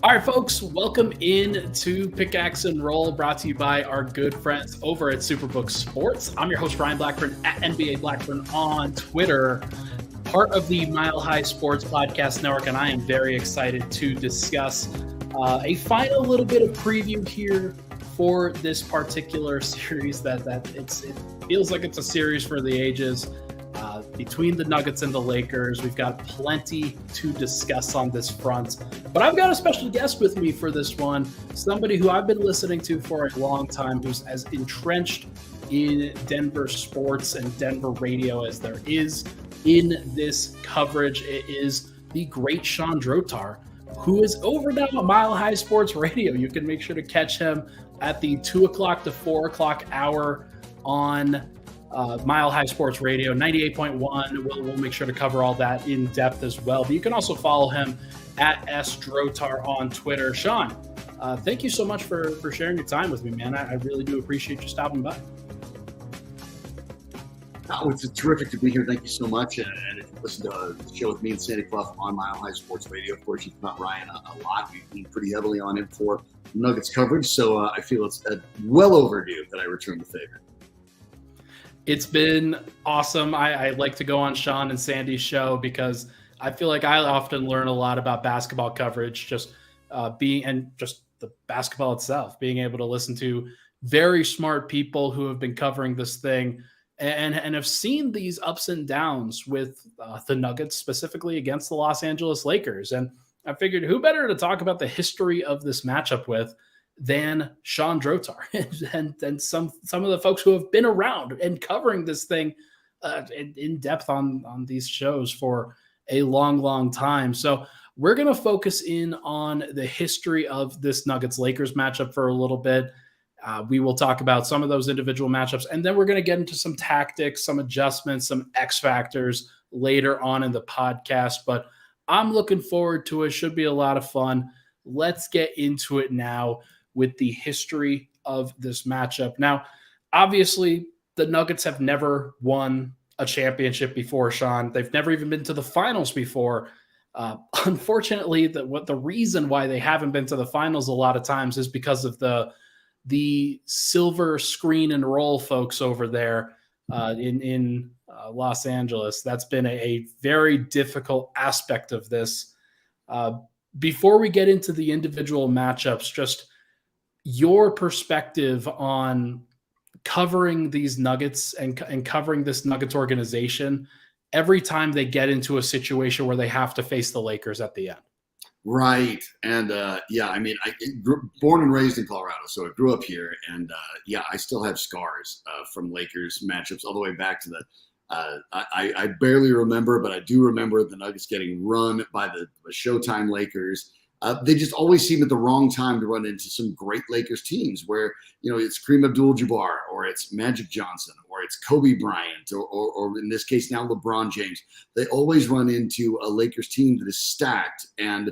All right, folks, welcome in to Pickaxe and Roll, brought to you by our good friends over at Superbook Sports. I'm your host, Ryan Blackburn, at NBA Blackburn on Twitter, part of the Mile High Sports Podcast Network, and I am very excited to discuss a final little bit of preview here for this particular series that it feels like it's a series for the ages. Between the Nuggets and the Lakers, we've got plenty to discuss on this front. But I've got a special guest with me for this one, somebody who I've been listening to for a long time, who's as entrenched in Denver sports and Denver radio as there is in this coverage. It is the great Shawn Drotar, who is over now at Mile High Sports Radio. You can make sure to catch him at the 2 o'clock to 4 o'clock hour on Mile High Sports Radio, 98.1. We'll make sure to cover all that in depth as well. But you can also follow him at @Drotar on Twitter. Shawn, thank you so much for sharing your time with me, man. I really do appreciate you stopping by. Oh, it's terrific to be here. Thank you so much. And if you listen to the show with me and Sandy Clough on Mile High Sports Radio, of course, you've met Ryan a lot. We've been pretty heavily on him for Nuggets coverage. So I feel it's well overdue that I return the favor. It's been awesome. I like to go on Shawn and Sandy's show because I feel like I often learn a lot about basketball coverage, just the basketball itself, being able to listen to very smart people who have been covering this thing and have seen these ups and downs with the Nuggets, specifically against the Los Angeles Lakers. And I figured who better to talk about the history of this matchup with than Shawn Drotar and some of the folks who have been around and covering this thing in depth on these shows for a long time. So we're going to focus in on the history of this Nuggets-Lakers matchup for a little bit. We will talk about some of those individual matchups, and then we're going to get into some tactics, some adjustments, some X factors later on in the podcast. But I'm looking forward to it. Should be a lot of fun. Let's get into it now with the history of this matchup. Now, obviously, the Nuggets have never won a championship before, Shawn. They've never even been to the finals before. Unfortunately, the reason why they haven't been to the finals a lot of times is because of the silver screen and roll folks over there in Los Angeles. That's been a very difficult aspect of this. Before we get into the individual matchups, just your perspective on covering these Nuggets and covering this Nuggets organization every time they get into a situation where they have to face the Lakers at the end. Right. And born and raised in Colorado, so I grew up here. And I still have scars from Lakers matchups all the way back to the I barely remember, but I do remember the Nuggets getting run by the Showtime Lakers. They just always seem at the wrong time to run into some great Lakers teams where, it's Kareem Abdul-Jabbar or it's Magic Johnson or it's Kobe Bryant or in this case now LeBron James. They always run into a Lakers team that is stacked. And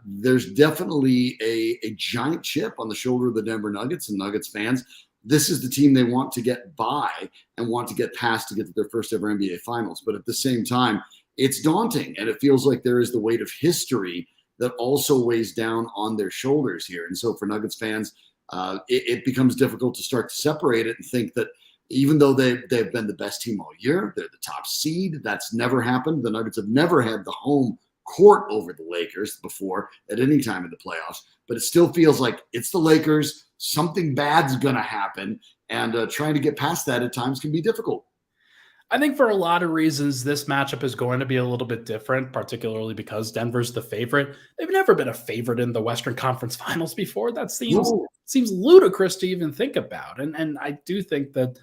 there's definitely a giant chip on the shoulder of the Denver Nuggets and Nuggets fans. This is the team they want to get by and want to get past to get to their first ever NBA Finals. But at the same time, it's daunting. And it feels like there is the weight of history that also weighs down on their shoulders here. And so for Nuggets fans, it becomes difficult to start to separate it and think that even though they've been the best team all year, they're the top seed. That's never happened. The Nuggets have never had the home court over the Lakers before at any time in the playoffs. But it still feels like it's the Lakers. Something bad's going to happen. And trying to get past that at times can be difficult. I think for a lot of reasons, this matchup is going to be a little bit different, particularly because Denver's the favorite. They've never been a favorite in the Western Conference Finals before. That seems ludicrous to even think about. And I do think that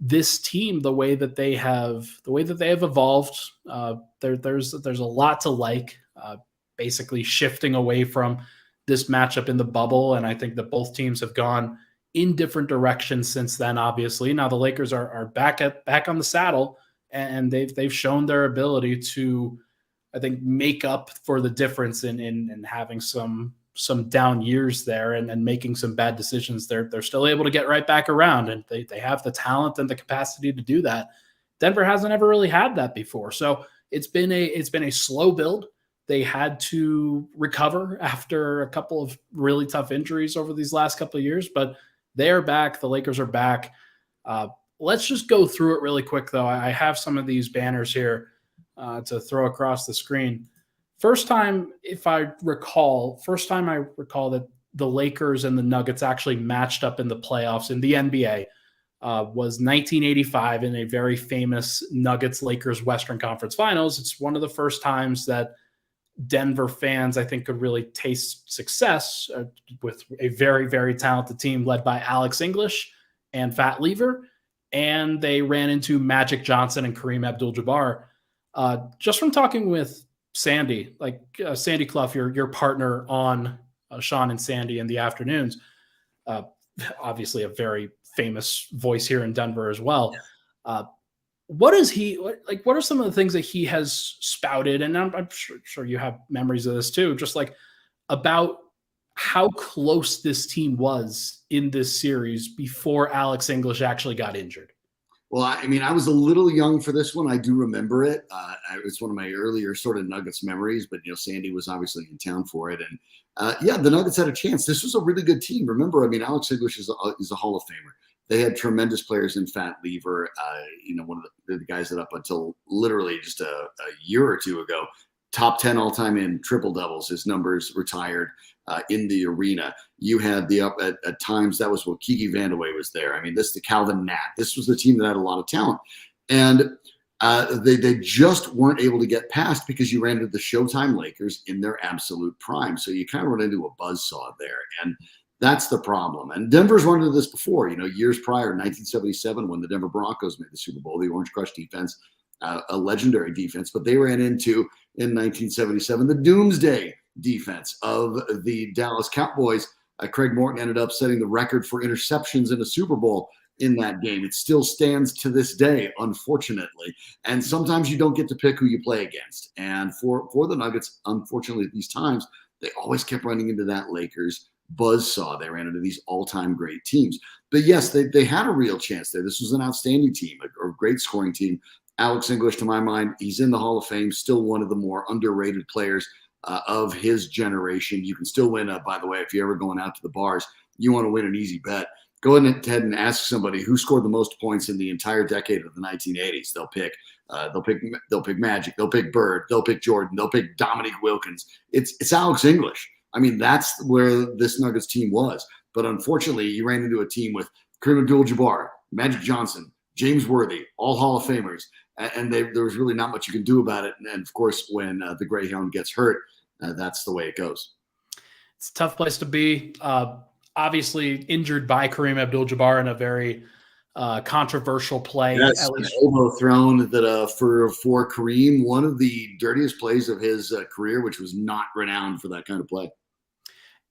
this team, the way that they have evolved, there's a lot to like. Basically shifting away from this matchup in the bubble, and I think that both teams have gone in different directions since then. Obviously, now the Lakers are back on the saddle, and they've shown their ability to, I think, make up for the difference in having some down years there and making some bad decisions. They're still able to get right back around, and they have the talent and the capacity to do that. Denver hasn't ever really had that before, so it's been a slow build. They had to recover after a couple of really tough injuries over these last couple of years, but they are back. The Lakers are back. Let's just go through it really quick, though. I have some of these banners here to throw across the screen. First time I recall that the Lakers and the Nuggets actually matched up in the playoffs in the NBA was 1985 in a very famous Nuggets-Lakers Western Conference Finals. It's one of the first times that Denver fans, I think, could really taste success with a very, very talented team led by Alex English and Fat Lever. And they ran into Magic Johnson and Kareem Abdul-Jabbar. Just from talking with Sandy, Sandy Clough, your partner on Shawn and Sandy in the afternoons, obviously a very famous voice here in Denver as well. What are some of the things that he has spouted? And I'm sure you have memories of this too, just like about how close this team was in this series before Alex English actually got injured. Well, I mean, I was a little young for this one. I do remember it. It was one of my earlier sort of Nuggets memories, but, Sandy was obviously in town for it. And the Nuggets had a chance. This was a really good team. Remember, I mean, Alex English is a Hall of Famer. They had tremendous players in Fat Lever, one of the guys that up until literally just a year or two ago, top 10 all-time in triple doubles. His numbers retired in the arena. You had at times that was when Kiki Vandeweghe was there. I mean, the Calvin Nat. This was the team that had a lot of talent. And they just weren't able to get past because you ran into the Showtime Lakers in their absolute prime. So you kind of run into a buzzsaw there. And that's the problem. And Denver's run into this before, years prior, 1977, when the Denver Broncos made the Super Bowl, the Orange Crush defense, a legendary defense, but they ran into, in 1977, the doomsday defense of the Dallas Cowboys. Craig Morton ended up setting the record for interceptions in a Super Bowl in that game. It still stands to this day, unfortunately. And sometimes you don't get to pick who you play against. And for the Nuggets, unfortunately, at these times, they always kept running into that Lakers buzzsaw. They ran into these all-time great teams. But yes, they had a real chance there. This was an outstanding team, a great scoring team. Alex English, to my mind, he's in the Hall of Fame, still one of the more underrated players of his generation. You can still win, by the way, if you're ever going out to the bars, you want to win an easy bet. Go ahead and ask somebody who scored the most points in the entire decade of the 1980s. They'll pick Magic, they'll pick Bird, they'll pick Jordan, they'll pick Dominique Wilkins. It's Alex English. I mean, that's where this Nuggets team was. But unfortunately, you ran into a team with Kareem Abdul-Jabbar, Magic Johnson, James Worthy, all Hall of Famers. And there was really not much you can do about it. And of course, when the Greyhound gets hurt, that's the way it goes. It's a tough place to be. Obviously injured by Kareem Abdul-Jabbar in a very controversial play. Yes, an overthrown that for Kareem, one of the dirtiest plays of his career, which was not renowned for that kind of play.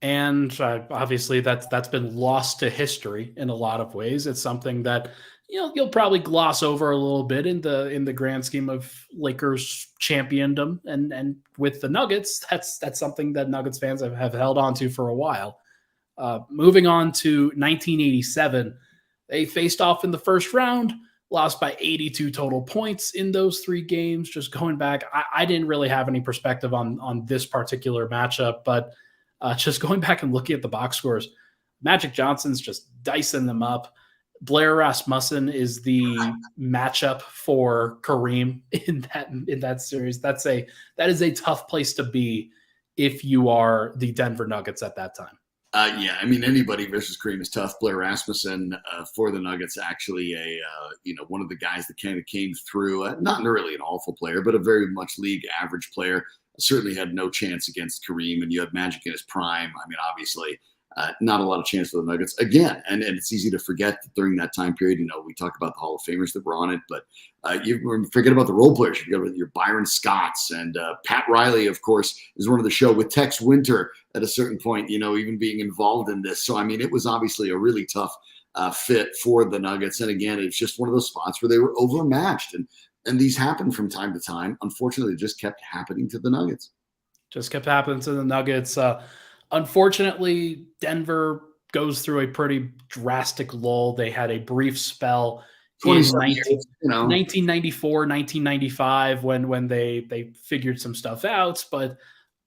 And obviously that's been lost to history in a lot of ways. It's something that you'll probably gloss over a little bit in the grand scheme of Lakers championdom, and with the Nuggets, that's something that Nuggets fans have held on to for a while. Moving on to 1987, they faced off in the first round, lost by 82 total points in those 3 games. Just going back, I didn't really have any perspective on this particular matchup, but just going back and looking at the box scores, Magic Johnson's just dicing them up. Blair Rasmussen is the matchup for Kareem in that series. That is a tough place to be if you are the Denver Nuggets at that time. Yeah, I mean, anybody versus Kareem is tough. Blair Rasmussen for the Nuggets, actually one of the guys that kind of came through, not really an awful player, but a very much league average player. Certainly had no chance against Kareem, and you had Magic in his prime. I mean, obviously, not a lot of chance for the Nuggets again. And it's easy to forget that during that time period, we talk about the Hall of Famers that were on it, but you forget about the role players. You forget about your Byron Scotts, and Pat Riley, of course, is one of the show with Tex Winter at a certain point, even being involved in this. So, I mean, it was obviously a really tough fit for the Nuggets. And again, it's just one of those spots where they were overmatched. And these happen from time to time. Unfortunately, it just kept happening to the Nuggets. Unfortunately, Denver goes through a pretty drastic lull. They had a brief spell in 20 years, 1994, 1995 when they figured some stuff out, but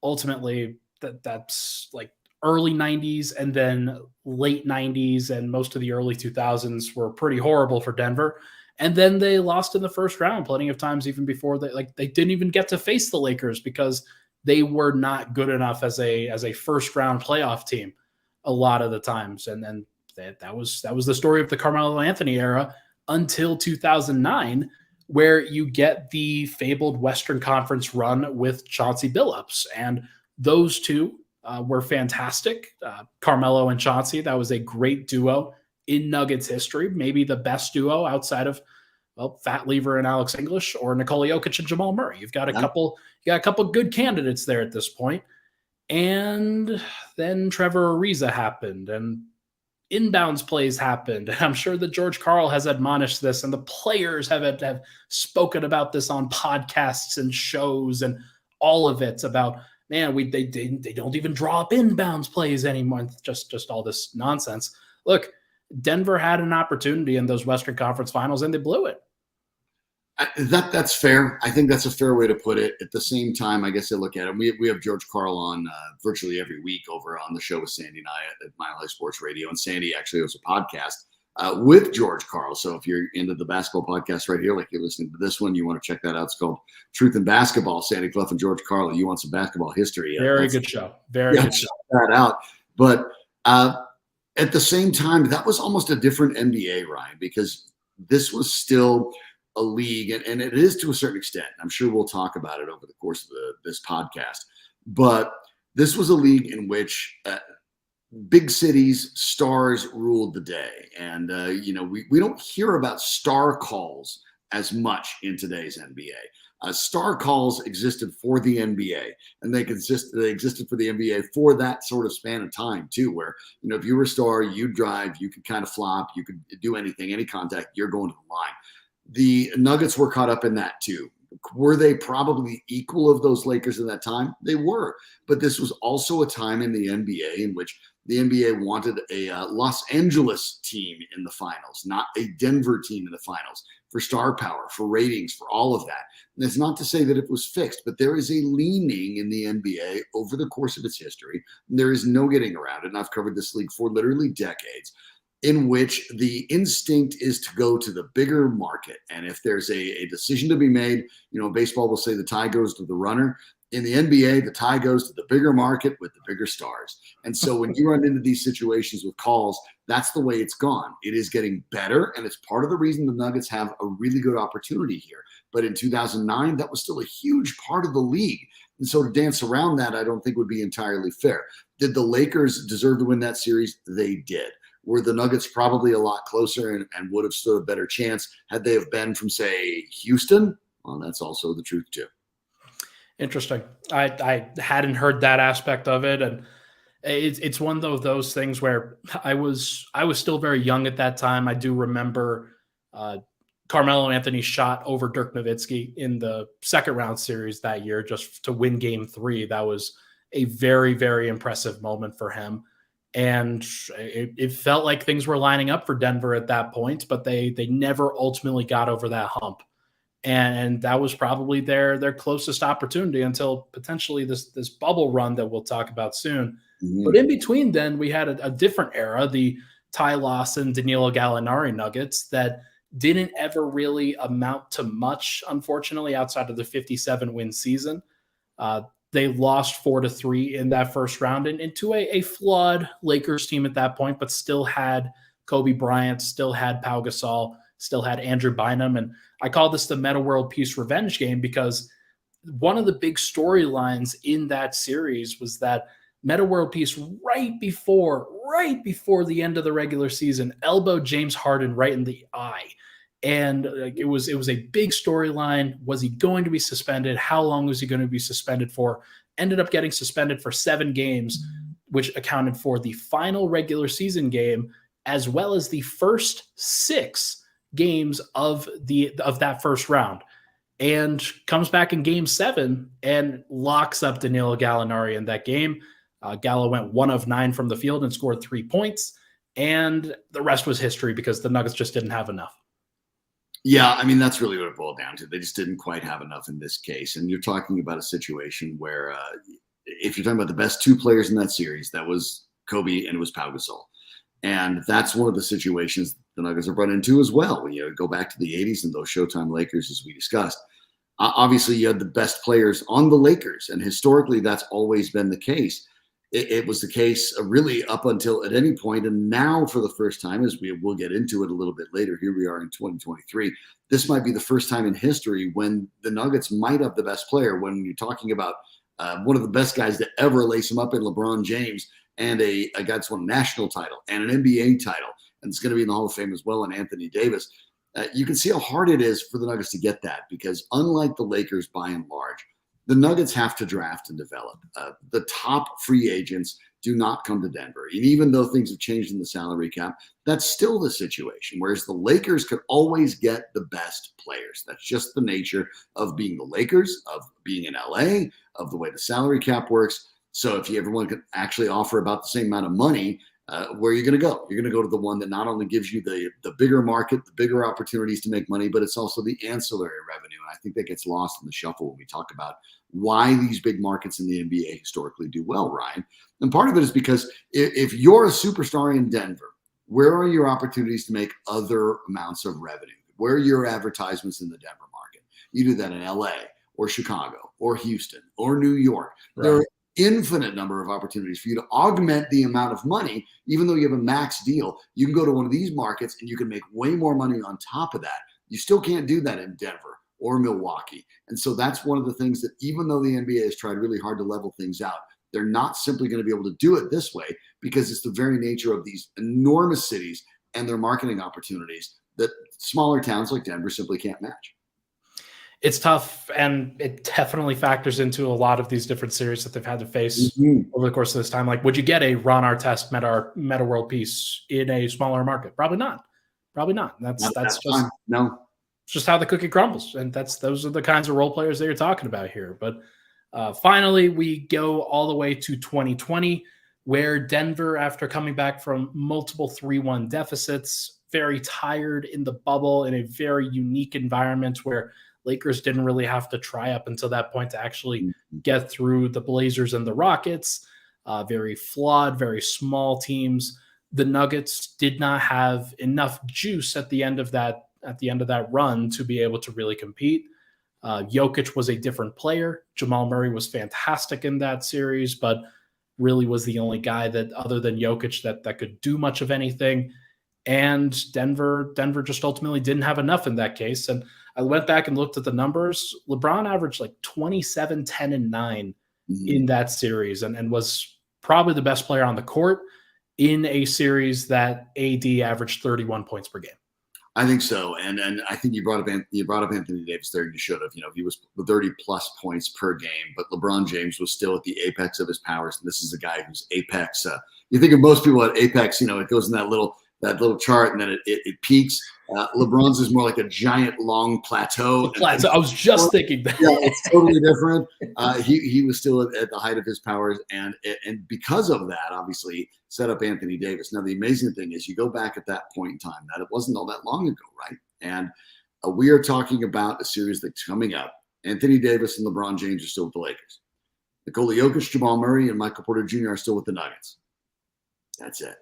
ultimately that's like early 90s and then late 90s and most of the early 2000s were pretty horrible for Denver. And then they lost in the first round plenty of times, even before they didn't even get to face the Lakers because they were not good enough as a first round playoff team a lot of the times. And then that was the story of the Carmelo Anthony era until 2009, where you get the fabled Western Conference run with Chauncey Billups. And those two were fantastic. Carmelo and Chauncey, that was a great duo in Nuggets history, maybe the best duo outside of Fat Lever and Alex English, or Nikola Jokic and Jamal Murray. You've got a couple good candidates there at this point. And then Trevor Ariza happened, and inbounds plays happened. And I'm sure that George Karl has admonished this, and the players have spoken about this on podcasts and shows and all of it about, man, they don't even draw up inbounds plays anymore. Just all this nonsense. Look, Denver had an opportunity in those Western Conference Finals, and they blew it. That's fair. I think that's a fair way to put it. At the same time, I guess I look at it. We have George Karl on virtually every week over on the show with Sandy and I at Mile High Sports Radio. And Sandy actually has a podcast with George Karl. So if you're into the basketball podcast right here, like you're listening to this one, you want to check that out. It's called Truth in Basketball. Sandy Clough and George Karl. You want some basketball history? Very good show. Very good show. Check that out. But at the same time, that was almost a different NBA, Ryan, because this was still a league, and it is to a certain extent. I'm sure we'll talk about it over the course of this podcast. But this was a league in which big cities, stars ruled the day. And, we don't hear about star calls as much in today's NBA. Star calls existed for the NBA, and they existed for the NBA for that sort of span of time too, where, if you were a star, you'd drive, you could kind of flop, you could do anything, any contact, you're going to the line. The Nuggets were caught up in that too. Were they probably equal of those Lakers in that time? They were. But this was also a time in the NBA in which the NBA wanted a Los Angeles team in the finals, not a Denver team in the finals, for star power, for ratings, for all of that. And it's not to say that it was fixed, but there is a leaning in the NBA over the course of its history. And there is no getting around it. And I've covered this league for literally decades, in which the instinct is to go to the bigger market. And if there's a decision to be made, baseball will say the tie goes to the runner. In the NBA, the tie goes to the bigger market with the bigger stars. And so when you run into these situations with calls, that's the way it's gone. It is getting better, and it's part of the reason the Nuggets have a really good opportunity here. But in 2009, that was still a huge part of the league. And so to dance around that, I don't think would be entirely fair. Did the Lakers deserve to win that series? They did. Were the Nuggets probably a lot closer and would have stood a better chance had they have been from, say, Houston? Well, that's also the truth too. Interesting. I hadn't heard that aspect of it, and it's one of those things where I was still very young at that time. I do remember Carmelo Anthony's shot over Dirk Nowitzki in the second round series that year just to win Game 3. That was a very, very impressive moment for him. And it felt like things were lining up for Denver at that point, but they never ultimately got over that hump. And that was probably their closest opportunity until potentially this bubble run that we'll talk about soon. Mm-hmm. But in between then, we had a different era, the Ty Lawson, Danilo Gallinari Nuggets, that didn't ever really amount to much, unfortunately, outside of the 57-win season. They lost 4-3 in that first round and into a flawed Lakers team at that point, but still had Kobe Bryant, still had Pau Gasol, still had Andrew Bynum. And I call this the Meta World Peace revenge game because one of the big storylines in that series was that Meta World Peace right before the end of the regular season elbowed James Harden right in the eye. And it was a big storyline. Was he going to be suspended? How long was he going to be suspended for? Ended up getting suspended for 7 games, which accounted for the final regular season game, as well as the first 6 games of that first round. And comes back in Game 7 and locks up Danilo Gallinari in that game. Gallo went 1 of 9 from the field and scored 3 points. And the rest was history because the Nuggets just didn't have enough. Yeah, I mean, that's really what it boiled down to. They just didn't quite have enough in this case. And you're talking about a situation where if you're talking about the best two players in that series, that was Kobe and it was Pau Gasol. And that's one of the situations the Nuggets are run into as well. When you go back to the 80s and those Showtime Lakers, as we discussed, obviously you had the best players on the Lakers. And historically, that's always been the case. It was the case really up until at any point, and now for the first time, as we'll get into it a little bit later, here we are in 2023. This might be the first time in history when the Nuggets might have the best player. When you're talking about one of the best guys to ever lace him up in LeBron James, and a guy that's won a national title and an NBA title, and it's going to be in the Hall of Fame as well, and Anthony Davis. You can see how hard it is for the Nuggets to get that, because unlike the Lakers by and large, the Nuggets have to draft and develop. The top free agents do not come to Denver. And even though things have changed in the salary cap, that's still the situation. Whereas the Lakers could always get the best players. That's just the nature of being the Lakers, of being in LA, of the way the salary cap works. So if everyone could actually offer about the same amount of money, where are you going to go? You're going to go to the one that not only gives you the bigger market, the bigger opportunities to make money, but it's also the ancillary revenue. And I think that gets lost in the shuffle when we talk about why these big markets in the NBA historically do well, Ryan. And part of it is because if you're a superstar in Denver, where are your opportunities to make other amounts of revenue? Where are your advertisements in the Denver market? You do that in LA or Chicago or Houston or New York. Right. There are infinite number of opportunities for you to augment the amount of money. Even though you have a max deal, you can go to one of these markets and you can make way more money on top of that. You still can't do that in Denver or Milwaukee. And so that's one of the things that, even though the NBA has tried really hard to level things out, they're not simply going to be able to do it this way, because it's the very nature of these enormous cities and their marketing opportunities that smaller towns like Denver simply can't match. It's tough, and it definitely factors into a lot of these different series that they've had to face over the course of this time. Like, would you get a Ron Artest Meta World Peace in a smaller market? Probably not. Probably not. That's just no. It's just how the cookie crumbles, and those are the kinds of role players that you're talking about here. But finally, we go all the way to 2020, where Denver, after coming back from multiple 3-1 deficits, very tired in the bubble, in a very unique environment where Lakers didn't really have to try up until that point to actually get through the Blazers and the Rockets. Very flawed, very small teams. The Nuggets did not have enough juice at the end of that run to be able to really compete. Jokic was a different player. Jamal Murray was fantastic in that series, but really was the only guy that, other than Jokic, that could do much of anything. And Denver just ultimately didn't have enough in that case. And I went back and looked at the numbers. LeBron averaged like 27, 10, and 9 in that series, and was probably the best player on the court in a series that AD averaged 31 points per game. I think so, and I think you brought up Anthony Davis there. You should have. He was 30 plus points per game, but LeBron James was still at the apex of his powers. And this is a guy who's apex. You think of most people at apex, it goes in that little chart, and then it peaks. LeBron's is more like a giant long plateau. I was just thinking that. Yeah, it's totally different. He was still at the height of his powers, and because of that, obviously set up Anthony Davis. Now, the amazing thing is, you go back at that point in time, that it wasn't all that long ago, right? And we are talking about a series that's coming up. Anthony Davis and LeBron James are still with the Lakers. Nikola Jokic, Jamal Murray, and Michael Porter Jr. are still with the Nuggets. That's it.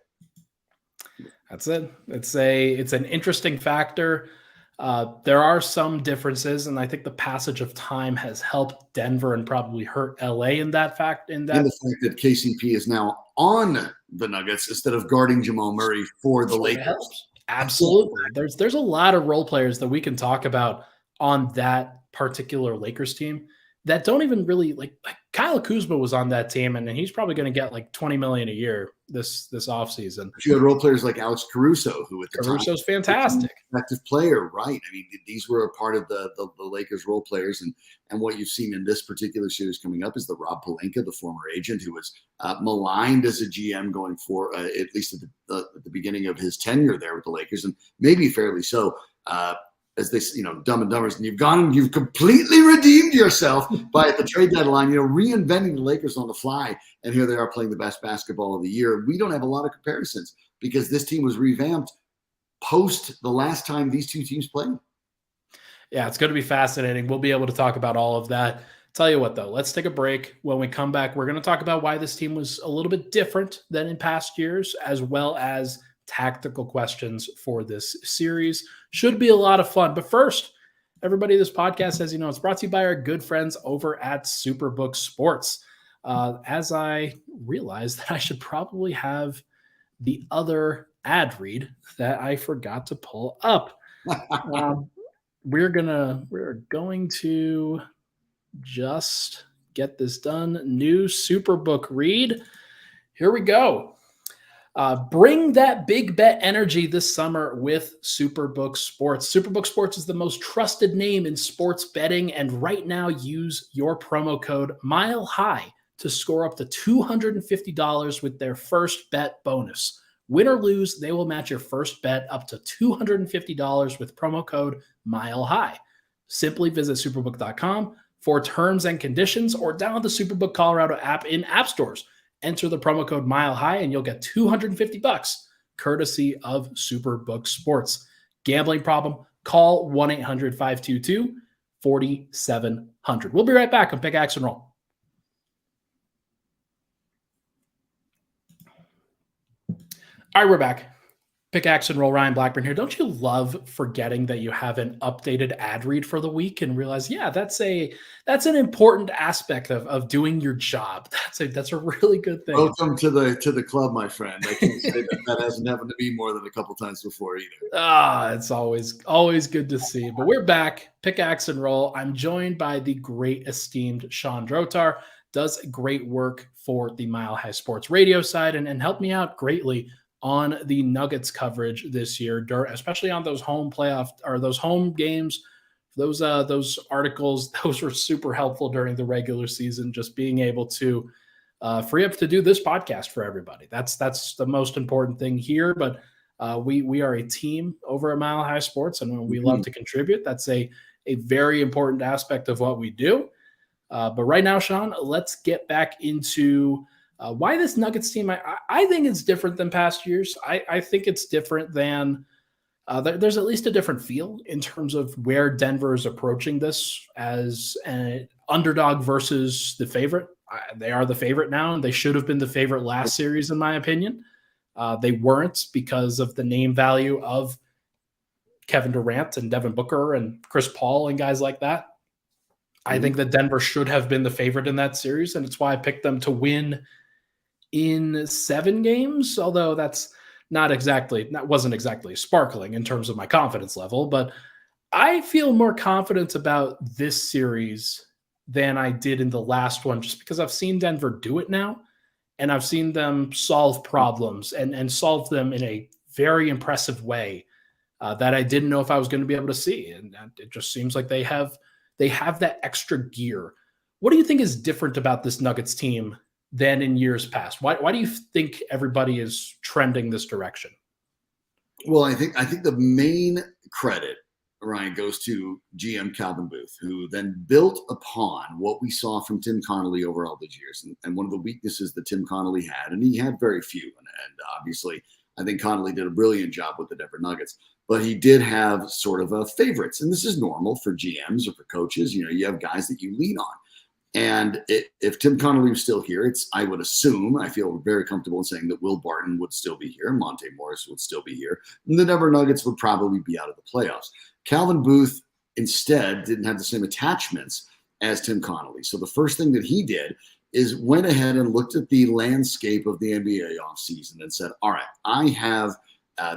That's it. It's an interesting factor. There are some differences, and I think the passage of time has helped Denver and probably hurt LA in that fact. And the fact that KCP is now on the Nuggets instead of guarding Jamal Murray for the Lakers. Helps. Absolutely. There's a lot of role players that we can talk about on that particular Lakers team that don't even really like Kyle Kuzma was on that team, and he's probably going to get like $20 million a year this offseason. You had role players like Alex Caruso, who Caruso's fantastic, effective player, right? I mean, these were a part of the Lakers role players, and what you've seen in this particular series coming up is the Rob Pelinka, the former agent, who was maligned as a GM going for at least at the beginning of his tenure there with the Lakers, and maybe fairly so. As they, Dumb and Dumbers, and you've completely redeemed yourself by at the trade deadline, reinventing the Lakers on the fly, and here they are playing the best basketball of the year. We don't have a lot of comparisons because this team was revamped post the last time these two teams played. Yeah, it's going to be fascinating. We'll be able to talk about all of that. Tell you what, though, let's take a break. When we come back, we're going to talk about why this team was a little bit different than in past years, as well as tactical questions for this series. Should be a lot of fun. But first, everybody, this podcast, as you know, it's brought to you by our good friends over at Superbook Sports. As I realized that I should probably have the other ad read that I forgot to pull up. We're going to just get this done. New Superbook read. Here we go. Bring that big bet energy this summer with Superbook Sports. Superbook Sports is the most trusted name in sports betting, and right now use your promo code MileHigh to score up to $250 with their first bet bonus. Win or lose, they will match your first bet up to $250 with promo code MileHigh. Simply visit superbook.com for terms and conditions, or download the Superbook Colorado app in app stores. Enter the promo code MileHigh and you'll get $250 courtesy of Superbook Sports. Gambling problem? Call 1-800-522-4700. We'll be right back on Pickaxe and Roll. All right, we're back. Pickaxe and Roll, Ryan Blackburn here. Don't you love forgetting that you have an updated ad read for the week and realize, yeah, that's an important aspect of doing your job. That's a really good thing. Welcome to the club, my friend. I can say that hasn't happened to me more than a couple times before either. It's always good to see. But we're back. Pickaxe and Roll. I'm joined by the great esteemed Shawn Drotar. Does great work for the Mile High Sports radio side and helped me out greatly on the Nuggets coverage this year, especially on those home playoff or those home games. Those articles, those were super helpful during the regular season, just being able to free up to do this podcast for everybody. That's the most important thing here. But we are a team over at Mile High Sports, and we love to contribute. That's a very important aspect of what we do. But right now, Shawn, let's get back into why this Nuggets team. I think it's different than past years. I think it's different than there's at least a different feel in terms of where Denver is approaching this as an underdog versus the favorite. They are the favorite now, and they should have been the favorite last series, in my opinion. They weren't because of the name value of Kevin Durant and Devin Booker and Chris Paul and guys like that. I think that Denver should have been the favorite in that series, and it's why I picked them to win in 7 games, although that wasn't exactly sparkling in terms of my confidence level. But I feel more confident about this series than I did in the last one, just because I've seen Denver do it now, and I've seen them solve problems and solve them in a very impressive way that I didn't know if I was going to be able to see. And it just seems like they have that extra gear. What do you think is different about this Nuggets team than in years past? Why do you think everybody is trending this direction? Well, I think the main credit, Ryan, goes to GM Calvin Booth, who then built upon what we saw from Tim Connolly over all these years. And one of the weaknesses that Tim Connolly had, and he had very few, and obviously I think Connolly did a brilliant job with the Denver Nuggets, but he did have sort of favorites. And this is normal for GMs or for coaches. You have guys that you lean on. And if Tim Connolly was still here, I would assume, I feel very comfortable in saying that Will Barton would still be here, Monte Morris would still be here, and the Denver Nuggets would probably be out of the playoffs. Calvin Booth instead didn't have the same attachments as Tim Connolly. So the first thing that he did is went ahead and looked at the landscape of the NBA offseason and said, all right, I have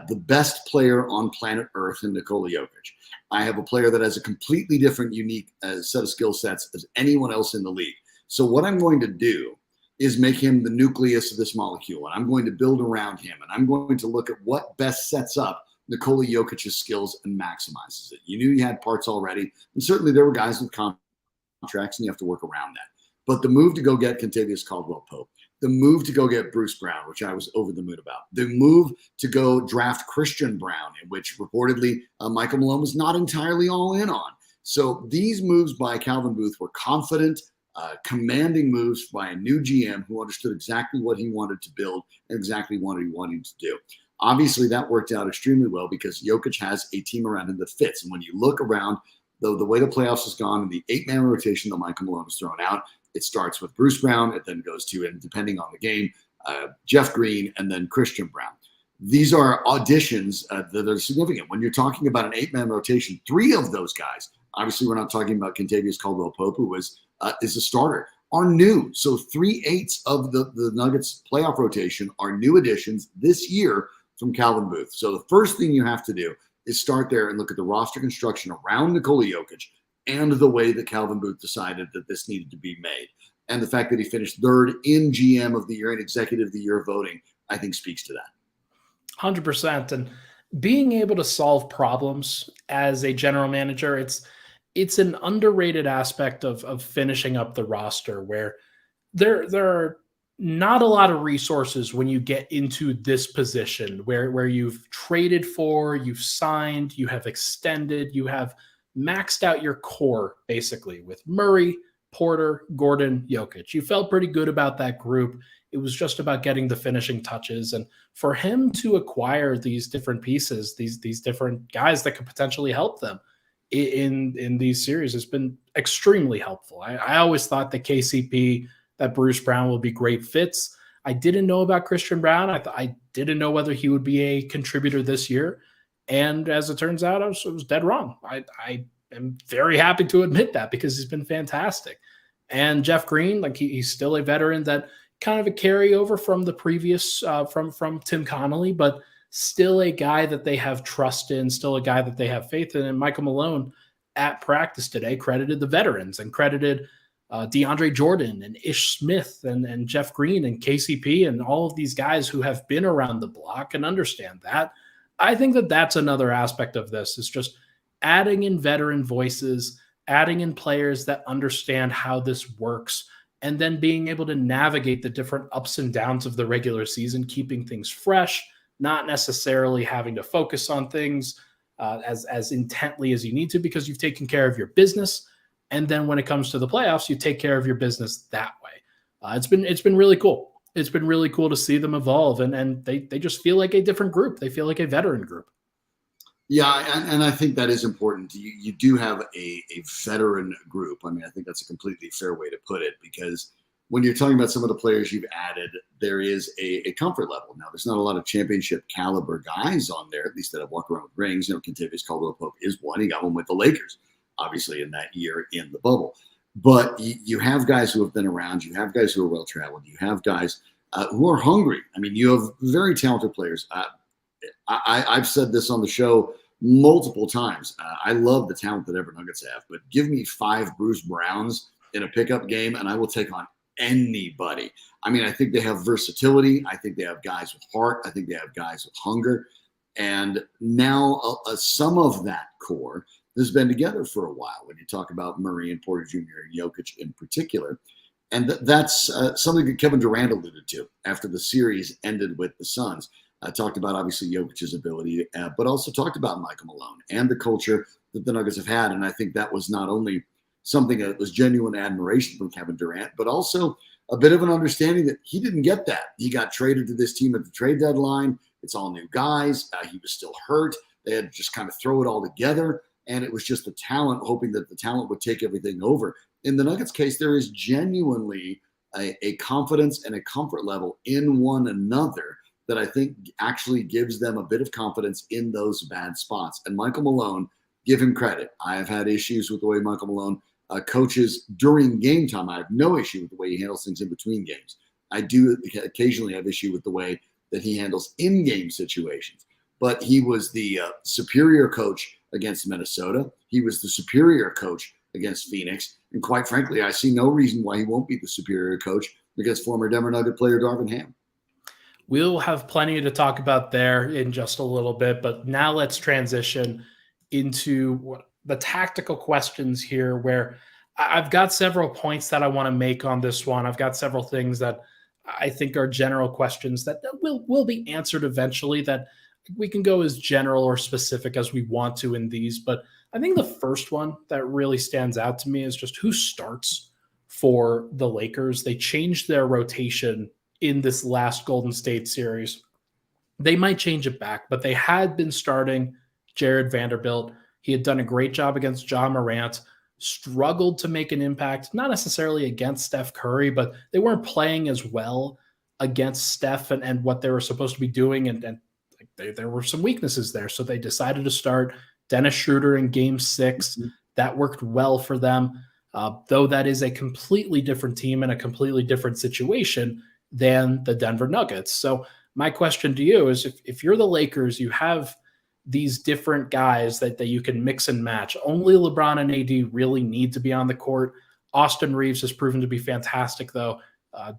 the best player on planet Earth in Nikola Jokic. I have a player that has a completely different, unique set of skill sets as anyone else in the league. So what I'm going to do is make him the nucleus of this molecule, and I'm going to build around him, and I'm going to look at what best sets up Nikola Jokic's skills and maximizes it. You knew you had parts already, and certainly there were guys with contracts, and you have to work around that. But the move to go get Kentavious Caldwell-Pope, the move to go get Bruce Brown, which I was over the moon about, the move to go draft Christian Brown, which reportedly Michael Malone was not entirely all in on. So these moves by Calvin Booth were confident, commanding moves by a new GM who understood exactly what he wanted to build and exactly what he wanted to do. Obviously, that worked out extremely well because Jokic has a team around him that fits. And when you look around the way the playoffs has gone, and the 8-man rotation that Michael Malone has thrown out, it starts with Bruce Brown. It then goes to, and depending on the game, Jeff Green, and then Christian Brown. These are auditions that are significant. When you're talking about an 8-man rotation, 3 of those guys, obviously we're not talking about Kentavious Caldwell-Pope, who is a starter, are new. So 3/8 of the Nuggets playoff rotation are new additions this year from Calvin Booth. So the first thing you have to do is start there and look at the roster construction around Nikola Jokic and the way that Calvin Booth decided that this needed to be made. And the fact that he finished 3rd in GM of the year and Executive of the Year voting, I think speaks to that. 100%. And being able to solve problems as a general manager, it's an underrated aspect of finishing up the roster, where there are not a lot of resources when you get into this position where you've traded for, you've signed, you have extended, you have maxed out your core basically with Murray, Porter, Gordon, Jokic. You felt pretty good about that group. It was just about getting the finishing touches. And for him to acquire these different pieces, these different guys that could potentially help them in these series, has been extremely helpful. I always thought that KCP, that Bruce Brown will be great fits. I didn't know about Christian Brown. I didn't know whether he would be a contributor this year. And as it turns out, I was dead wrong. I am very happy to admit that, because he's been fantastic. And Jeff Green, like he's still a veteran, that kind of a carryover from the previous, from Tim Connolly, but still a guy that they have trust in, still a guy that they have faith in. And Michael Malone at practice today credited the veterans and credited DeAndre Jordan and Ish Smith and Jeff Green and KCP and all of these guys who have been around the block and understand that. I think that that's another aspect of this, is just adding in veteran voices, adding in players that understand how this works, and then being able to navigate the different ups and downs of the regular season, keeping things fresh, not necessarily having to focus on things as intently as you need to, because you've taken care of your business. And then when it comes to the playoffs, you take care of your business that way. It's been really cool. It's been really cool to see them evolve, and they just feel like a different group. They feel like a veteran group. Yeah, and I think that is important. You do have a veteran group. I mean, I think that's a completely fair way to put it, because when you're talking about some of the players you've added, there is a comfort level. Now, there's not a lot of championship caliber guys on there, at least that have walked around with rings. Kentavious Caldwell-Pope is one. He got one with the Lakers, obviously, in that year in the bubble. But you have guys who have been around. You have guys who are well-traveled. You have guys who are hungry. I mean, you have very talented players. I've said this on the show multiple times. I love the talent that Ever Nuggets have, but give me 5 Bruce Browns in a pickup game, and I will take on anybody. I mean, I think they have versatility. I think they have guys with heart. I think they have guys with hunger. And now some of that core has been together for a while. When you talk about Murray and Porter Jr. and Jokic in particular, and that's something that Kevin Durant alluded to after the series ended with the Suns. Talked about, obviously, Jokic's ability, but also talked about Michael Malone and the culture that the Nuggets have had. And I think that was not only something that was genuine admiration from Kevin Durant, but also a bit of an understanding that he didn't get that. He got traded to this team at the trade deadline. It's all new guys. He was still hurt. They had to just kind of throw it all together. And it was just the talent, hoping that the talent would take everything over. In the Nuggets case, there is genuinely a confidence and a comfort level in one another that I think actually gives them a bit of confidence in those bad spots. And Michael Malone, give him credit. I have had issues with the way Michael Malone coaches during game time. I have no issue with the way he handles things in between games. I do occasionally have issue with the way that he handles in-game situations. But he was the superior coach against Minnesota. He was the superior coach against Phoenix. And quite frankly, I see no reason why he won't be the superior coach against former Denver Nugget player Darvin Ham. We'll have plenty to talk about there in just a little bit, but now let's transition into the tactical questions here, where I've got several points that I want to make on this one. I've got several things that I think are general questions that will be answered eventually, that we can go as general or specific as we want to in these. But I think the first one that really stands out to me is just who starts for the Lakers. They changed their rotation in this last Golden State series. They might change it back, but they had been starting Jared Vanderbilt. He had done a great job against Ja Morant, struggled to make an impact, not necessarily against Steph Curry, but they weren't playing as well against Steph and what they were supposed to be doing. And there were some weaknesses there. So they decided to start Dennis Schroeder in game 6. That worked well for them, though that is a completely different team and a completely different situation than the Denver Nuggets. So my question to you is, if you're the Lakers, you have these different guys that you can mix and match. Only LeBron and AD really need to be on the court. Austin Reeves has proven to be fantastic, though.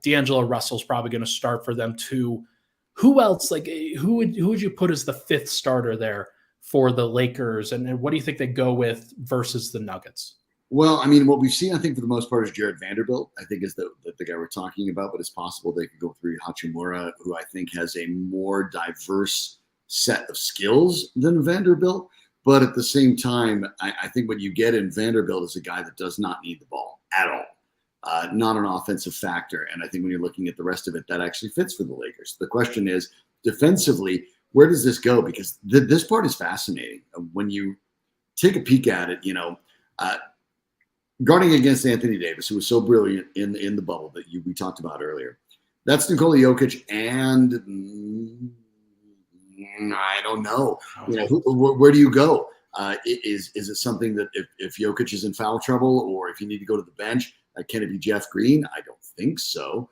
D'Angelo Russell's probably going to start for them too. Who else? Like, who would you put as the 5th starter there for the Lakers? And what do you think they go with versus the Nuggets? Well, I mean, what we've seen, I think, for the most part, is Jared Vanderbilt. I think is the guy we're talking about, but it's possible they could go through Hachimura, who I think has a more diverse set of skills than Vanderbilt. But at the same time, I think what you get in Vanderbilt is a guy that does not need the ball at all. Not an offensive factor. And I think when you're looking at the rest of it, that actually fits for the Lakers. The question is, defensively, where does this go? Because this part is fascinating. When you take a peek at it, guarding against Anthony Davis, who was so brilliant in the bubble that we talked about earlier, that's Nikola Jokic and I don't know. Where do you go? Is it something that if Jokic is in foul trouble or if you need to go to the bench, can it be Jeff Green? I don't think so.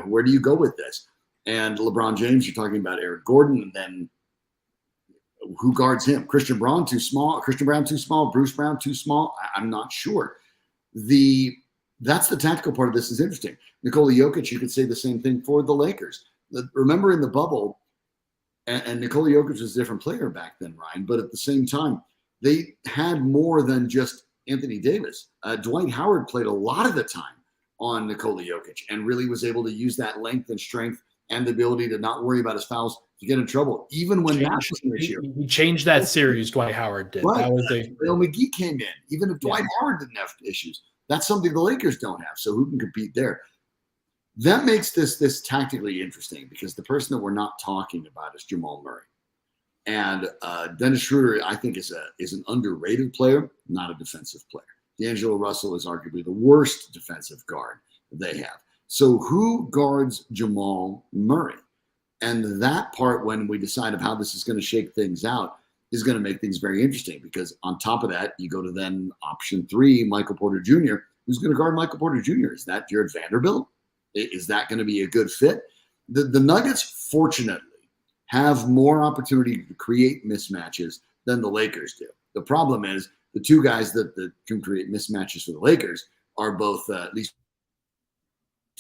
Where do you go with this? And LeBron James, you're talking about Eric Gordon, and then who guards him? Christian Brown too small. Bruce Brown too small. I'm not sure. That's the tactical part of this is interesting. Nikola Jokic, you could say the same thing for the Lakers. Remember in the bubble, and Nikola Jokic was a different player back then, Ryan, but at the same time, they had more than just Anthony Davis. Dwight Howard played a lot of the time on Nikola Jokic and really was able to use that length and strength and the ability to not worry about his fouls to get in trouble, even when that was an issue. He changed that series, Dwight Howard did. Right. That was Bill McGee came in, even if Dwight Howard didn't have issues. That's something the Lakers don't have, so who can compete there? That makes this tactically interesting because the person that we're not talking about is Jamal Murray. And Dennis Schroeder, I think, is an underrated player, not a defensive player. D'Angelo Russell is arguably the worst defensive guard they have. So who guards Jamal Murray? And that part, when we decide of how this is going to shake things out, is going to make things very interesting because on top of that, you go to then option 3, Michael Porter Jr. Who's going to guard Michael Porter Jr.? Is that Jared Vanderbilt? Is that going to be a good fit? The Nuggets, fortunately, have more opportunity to create mismatches than the Lakers do. The problem is the two guys that can create mismatches for the Lakers are both, at least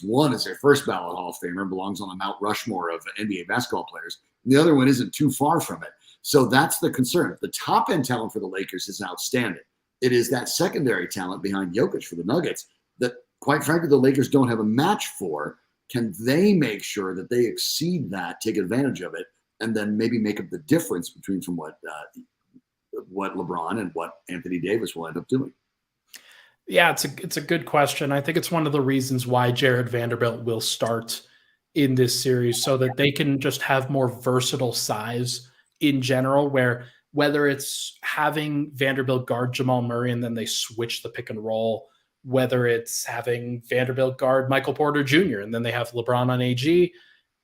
one is their first ballot Hall of Famer, belongs on the Mount Rushmore of NBA basketball players. And the other one isn't too far from it. So that's the concern. The top end talent for the Lakers is outstanding. It is that secondary talent behind Jokic for the Nuggets that, quite frankly, the Lakers don't have a match for. Can they make sure that they exceed that, take advantage of it, and then maybe make up the difference between from what LeBron and what Anthony Davis will end up doing? Yeah, it's a good question. I think it's one of the reasons why Jared Vanderbilt will start in this series so that they can just have more versatile size in general, where whether it's having Vanderbilt guard Jamal Murray and then they switch the pick and roll, whether it's having Vanderbilt guard Michael Porter Jr. and then they have LeBron on AG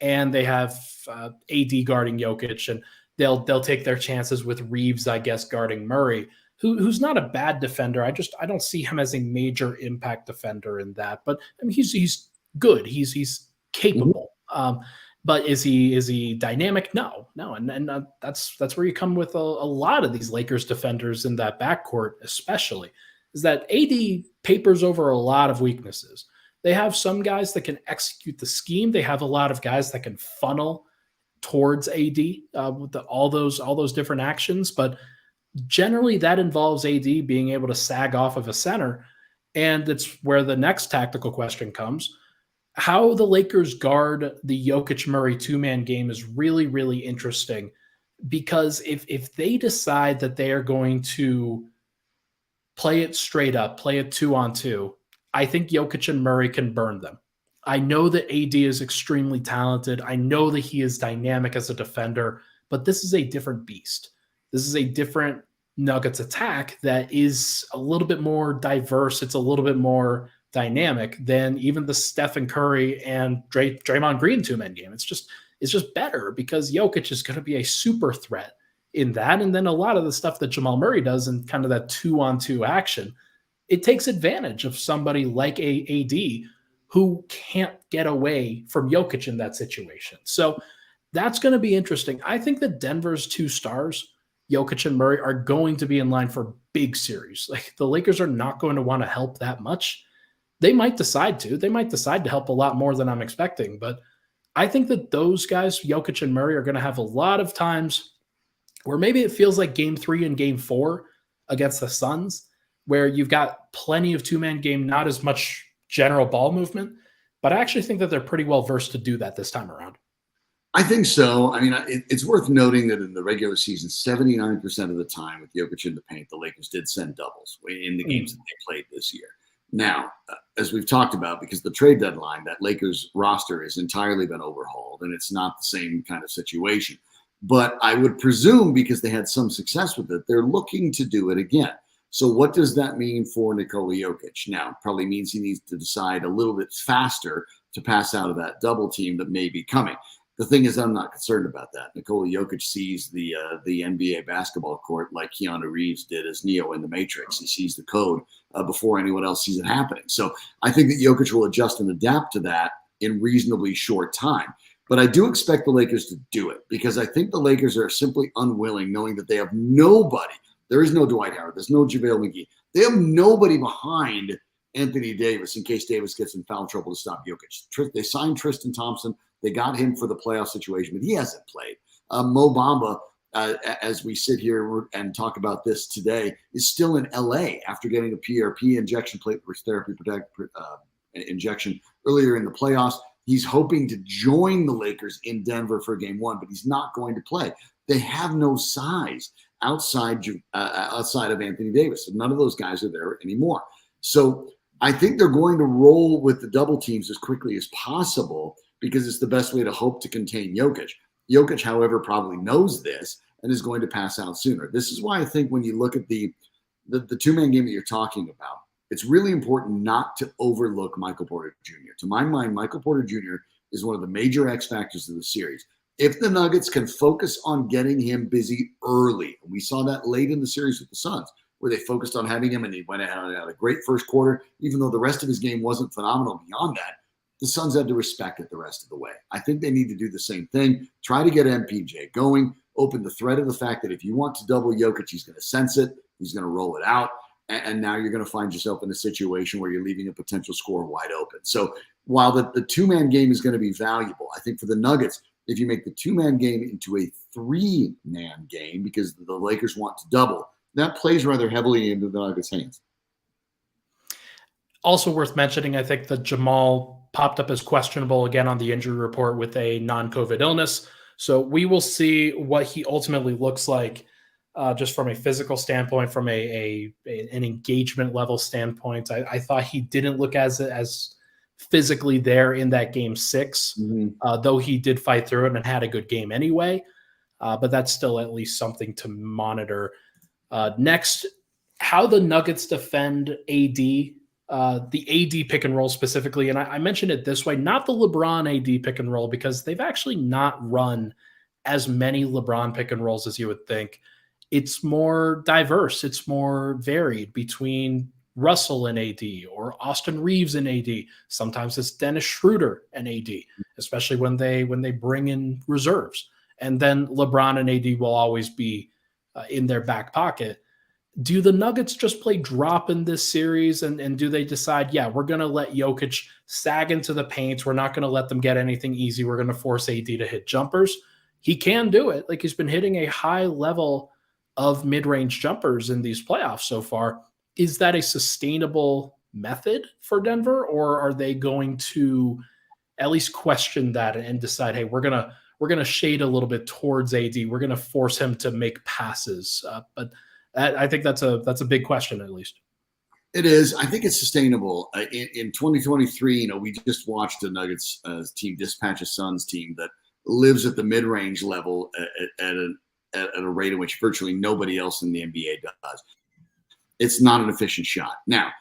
and they have AD guarding Jokic, and they'll take their chances with Reeves, I guess, guarding Murray, who's not a bad defender. I don't see him as a major impact defender in that, but I mean, he's good. He's capable. But is he dynamic? No. And that's where you come with a lot of these Lakers defenders in that backcourt, especially, is that AD papers over a lot of weaknesses. They have some guys that can execute the scheme. They have a lot of guys that can funnel towards AD with all those different actions. But generally, that involves AD being able to sag off of a center, and it's where the next tactical question comes. How the Lakers guard the Jokic-Murray two-man game is really, really interesting, because if they decide that they are going to play it straight up, play it 2-on-2, I think Jokic and Murray can burn them. I know that AD is extremely talented. I know that he is dynamic as a defender, but this is a different beast. This is a different Nuggets attack that is a little bit more diverse. It's a little bit more dynamic than even the Stephen Curry and Draymond Green two-man game. It's just better because Jokic is going to be a super threat in that. And then a lot of the stuff that Jamal Murray does in kind of that 2-on-2 action, it takes advantage of somebody like a AD who can't get away from Jokic in that situation. So that's going to be interesting. I think that Denver's two stars, Jokic and Murray, are going to be in line for big series. Like the Lakers are not going to want to help that much. They might decide to. They might decide to help a lot more than I'm expecting. But I think that those guys, Jokic and Murray, are going to have a lot of times where maybe it feels like game 3 and game 4 against the Suns, where you've got plenty of two-man game, not as much general ball movement. But I actually think that they're pretty well versed to do that this time around. I think so. I mean, it's worth noting that in the regular season, 79% of the time with Jokic in the paint, the Lakers did send doubles in the games that they played this year. Now, as we've talked about, because the trade deadline, that Lakers roster has entirely been overhauled, and it's not the same kind of situation. But I would presume, because they had some success with it, they're looking to do it again. So what does that mean for Nikola Jokic? Now, it probably means he needs to decide a little bit faster to pass out of that double team that may be coming. The thing is, I'm not concerned about that. Nikola Jokic sees the NBA basketball court like Keanu Reeves did as Neo in The Matrix. He sees the code before anyone else sees it happening. So I think that Jokic will adjust and adapt to that in reasonably short time. But I do expect the Lakers to do it because I think the Lakers are simply unwilling, knowing that they have nobody. There is no Dwight Howard. There's no JaVale McGee. They have nobody behind Anthony Davis in case Davis gets in foul trouble to stop Jokic. They signed Tristan Thompson. They got him for the playoff situation, but he hasn't played. Mo Bamba, as we sit here and talk about this today, is still in LA after getting a PRP injection, plate therapy injection earlier in the playoffs. He's hoping to join the Lakers in Denver for game 1, but he's not going to play. They have no size outside of Anthony Davis. None of those guys are there anymore. So I think they're going to roll with the double teams as quickly as possible because it's the best way to hope to contain Jokic. Jokic, however, probably knows this and is going to pass out sooner. This is why I think when you look at the two-man game that you're talking about, it's really important not to overlook Michael Porter Jr. To my mind, Michael Porter Jr. is one of the major X factors of the series. If the Nuggets can focus on getting him busy early, and we saw that late in the series with the Suns, where they focused on having him and he went out and had a great first quarter, even though the rest of his game wasn't phenomenal beyond that, the Suns had to respect it the rest of the way. I think they need to do the same thing. Try to get MPJ going, open the thread of the fact that if you want to double Jokic, he's going to sense it, he's going to roll it out, and now you're going to find yourself in a situation where you're leaving a potential score wide open. So while the two-man game is going to be valuable, I think for the Nuggets, if you make the two-man game into a three-man game because the Lakers want to double, that plays rather heavily into the Nuggets' hands. Also worth mentioning, I think that Jamal popped up as questionable again on the injury report with a non-COVID illness. So we will see what he ultimately looks like just from a physical standpoint, from an engagement level standpoint. I thought he didn't look as physically there in that game 6, though he did fight through it and had a good game anyway. But that's still at least something to monitor. Next, how the Nuggets defend AD. The AD pick and roll specifically, and I mentioned it this way, not the LeBron AD pick and roll, because they've actually not run as many LeBron pick and rolls as you would think. It's more diverse. It's more varied between Russell and AD or Austin Reeves and AD. Sometimes it's Dennis Schroeder and AD, especially when they bring in reserves. And then LeBron and AD will always be in their back pocket. Do the Nuggets just play drop in this series and do they decide, yeah, we're going to let Jokic sag into the paint. We're not going to let them get anything easy. We're going to force AD to hit jumpers. He can do it. Like, he's been hitting a high level of mid-range jumpers in these playoffs so far. Is that a sustainable method for Denver, or are they going to at least question that and decide, hey, we're going to shade a little bit towards AD. We're going to force him to make passes. But I think that's a big question, at least. It is. I think it's sustainable. In 2023, we just watched the Nuggets team dispatch a Suns team that lives at the mid-range level at at a rate in which virtually nobody else in the NBA does. It's not an efficient shot. Now,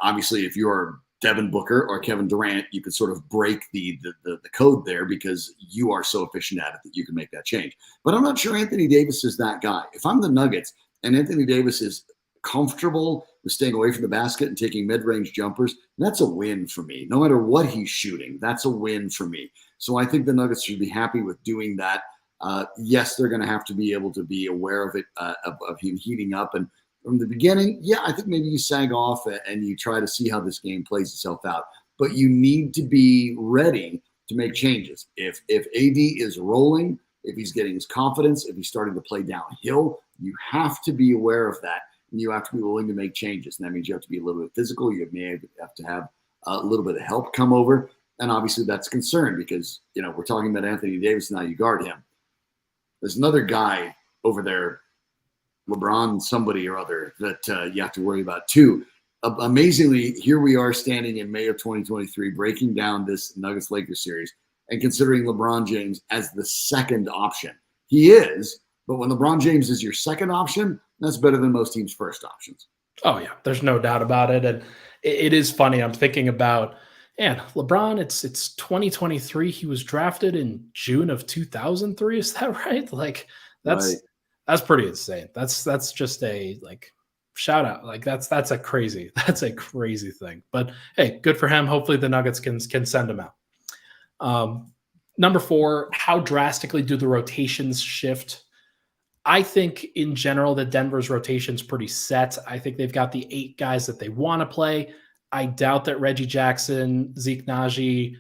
obviously, if you're Devin Booker or Kevin Durant, you can sort of break the code there because you are so efficient at it that you can make that change. But I'm not sure Anthony Davis is that guy. If I'm the Nuggets and Anthony Davis is comfortable with staying away from the basket and taking mid-range jumpers, that's a win for me. No matter what he's shooting, that's a win for me. So I think the Nuggets should be happy with doing that. Yes, they're going to have to be able to be aware of it, of him heating up. And from the beginning, yeah, I think maybe you sag off and you try to see how this game plays itself out. But you need to be ready to make changes. If AD is rolling, if he's getting his confidence, if he's starting to play downhill, you have to be aware of that. And you have to be willing to make changes. And that means you have to be a little bit physical. You may have to have a little bit of help come over. And obviously that's a concern because, we're talking about Anthony Davis, now you guard him. There's another guy over there, LeBron somebody or other, that you have to worry about too. Amazingly, here we are standing in May of 2023, breaking down this Nuggets-Lakers series and considering LeBron James as the second option. He is, but when LeBron James is your second option, that's better than most teams' first options. Oh, yeah, there's no doubt about it. And it is funny. I'm thinking about, man, LeBron, it's 2023. He was drafted in June of 2003. Is that right? Like, that's pretty insane. That's just a shout out. Like that's a crazy thing. But hey, good for him. Hopefully the Nuggets can send him out. Number 4, how drastically do the rotations shift? I think in general that Denver's rotation's pretty set. I think they've got the 8 guys that they want to play. I doubt that Reggie Jackson, Zeke Naji,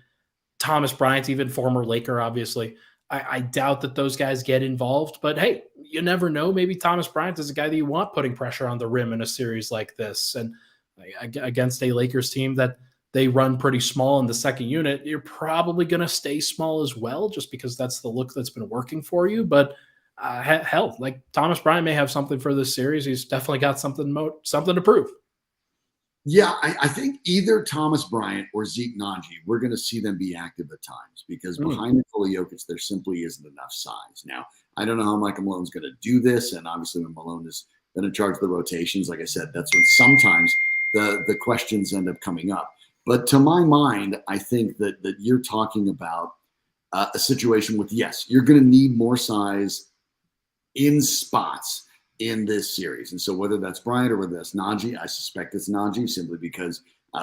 Thomas Bryant, even former Laker, obviously, I doubt that those guys get involved. But hey, you never know. Maybe Thomas Bryant is a guy that you want putting pressure on the rim in a series like this. And against a Lakers team that they run pretty small in the second unit, you're probably going to stay small as well, just because that's the look that's been working for you. But hell, like Thomas Bryant may have something for this series. He's definitely got something to prove. Yeah, I think either Thomas Bryant or Zeke Naji, we're going to see them be active at times because behind Nikola Jokic, there simply isn't enough size. Now, I don't know how Michael Malone's going to do this, and obviously when Malone has been in charge of the rotations, like I said, that's when sometimes the questions end up coming up. But to my mind, I think that you're talking about a situation with, yes, you're going to need more size in spots in this series. And so whether that's Bryant or whether that's Naji, I suspect it's Naji simply because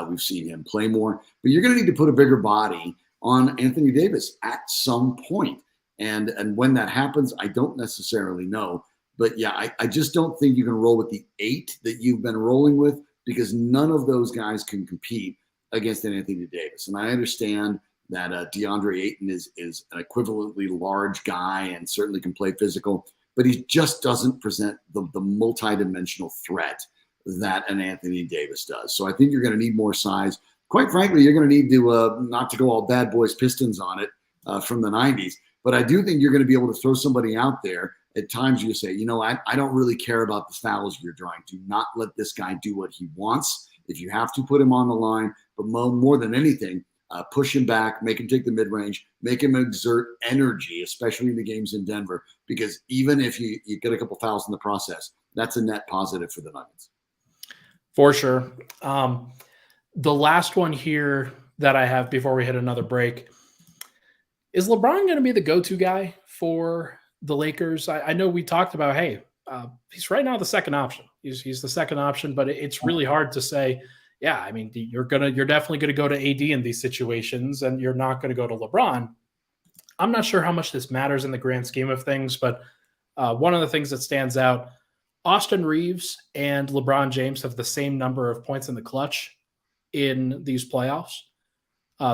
we've seen him play more. But you're going to need to put a bigger body on Anthony Davis at some point. And when that happens, I don't necessarily know. But yeah, I just don't think you can roll with the 8 that you've been rolling with because none of those guys can compete against Anthony Davis. And I understand that DeAndre Ayton is an equivalently large guy and certainly can play physical, but he just doesn't present the multidimensional threat that an Anthony Davis does. So I think you're going to need more size. Quite frankly, you're going to need to, not to go all bad boys Pistons on it from the 90s, but I do think you're going to be able to throw somebody out there. At times you say, I don't really care about the fouls you're drawing. Do not let this guy do what he wants. If you have to, put him on the line, but more than anything, push him back, make him take the mid-range, make him exert energy, especially in the games in Denver, because even if you get a couple fouls in the process, that's a net positive for the Nuggets. For sure. The last one here that I have before we hit another break, is LeBron going to be the go-to guy for the Lakers? I know we talked about, hey, he's right now the second option. He's the second option, but it's really hard to say, yeah, I mean, you're definitely going to go to AD in these situations, and you're not going to go to LeBron. I'm not sure how much this matters in the grand scheme of things, but one of the things that stands out, Austin Reeves and LeBron James have the same number of points in the clutch in these playoffs.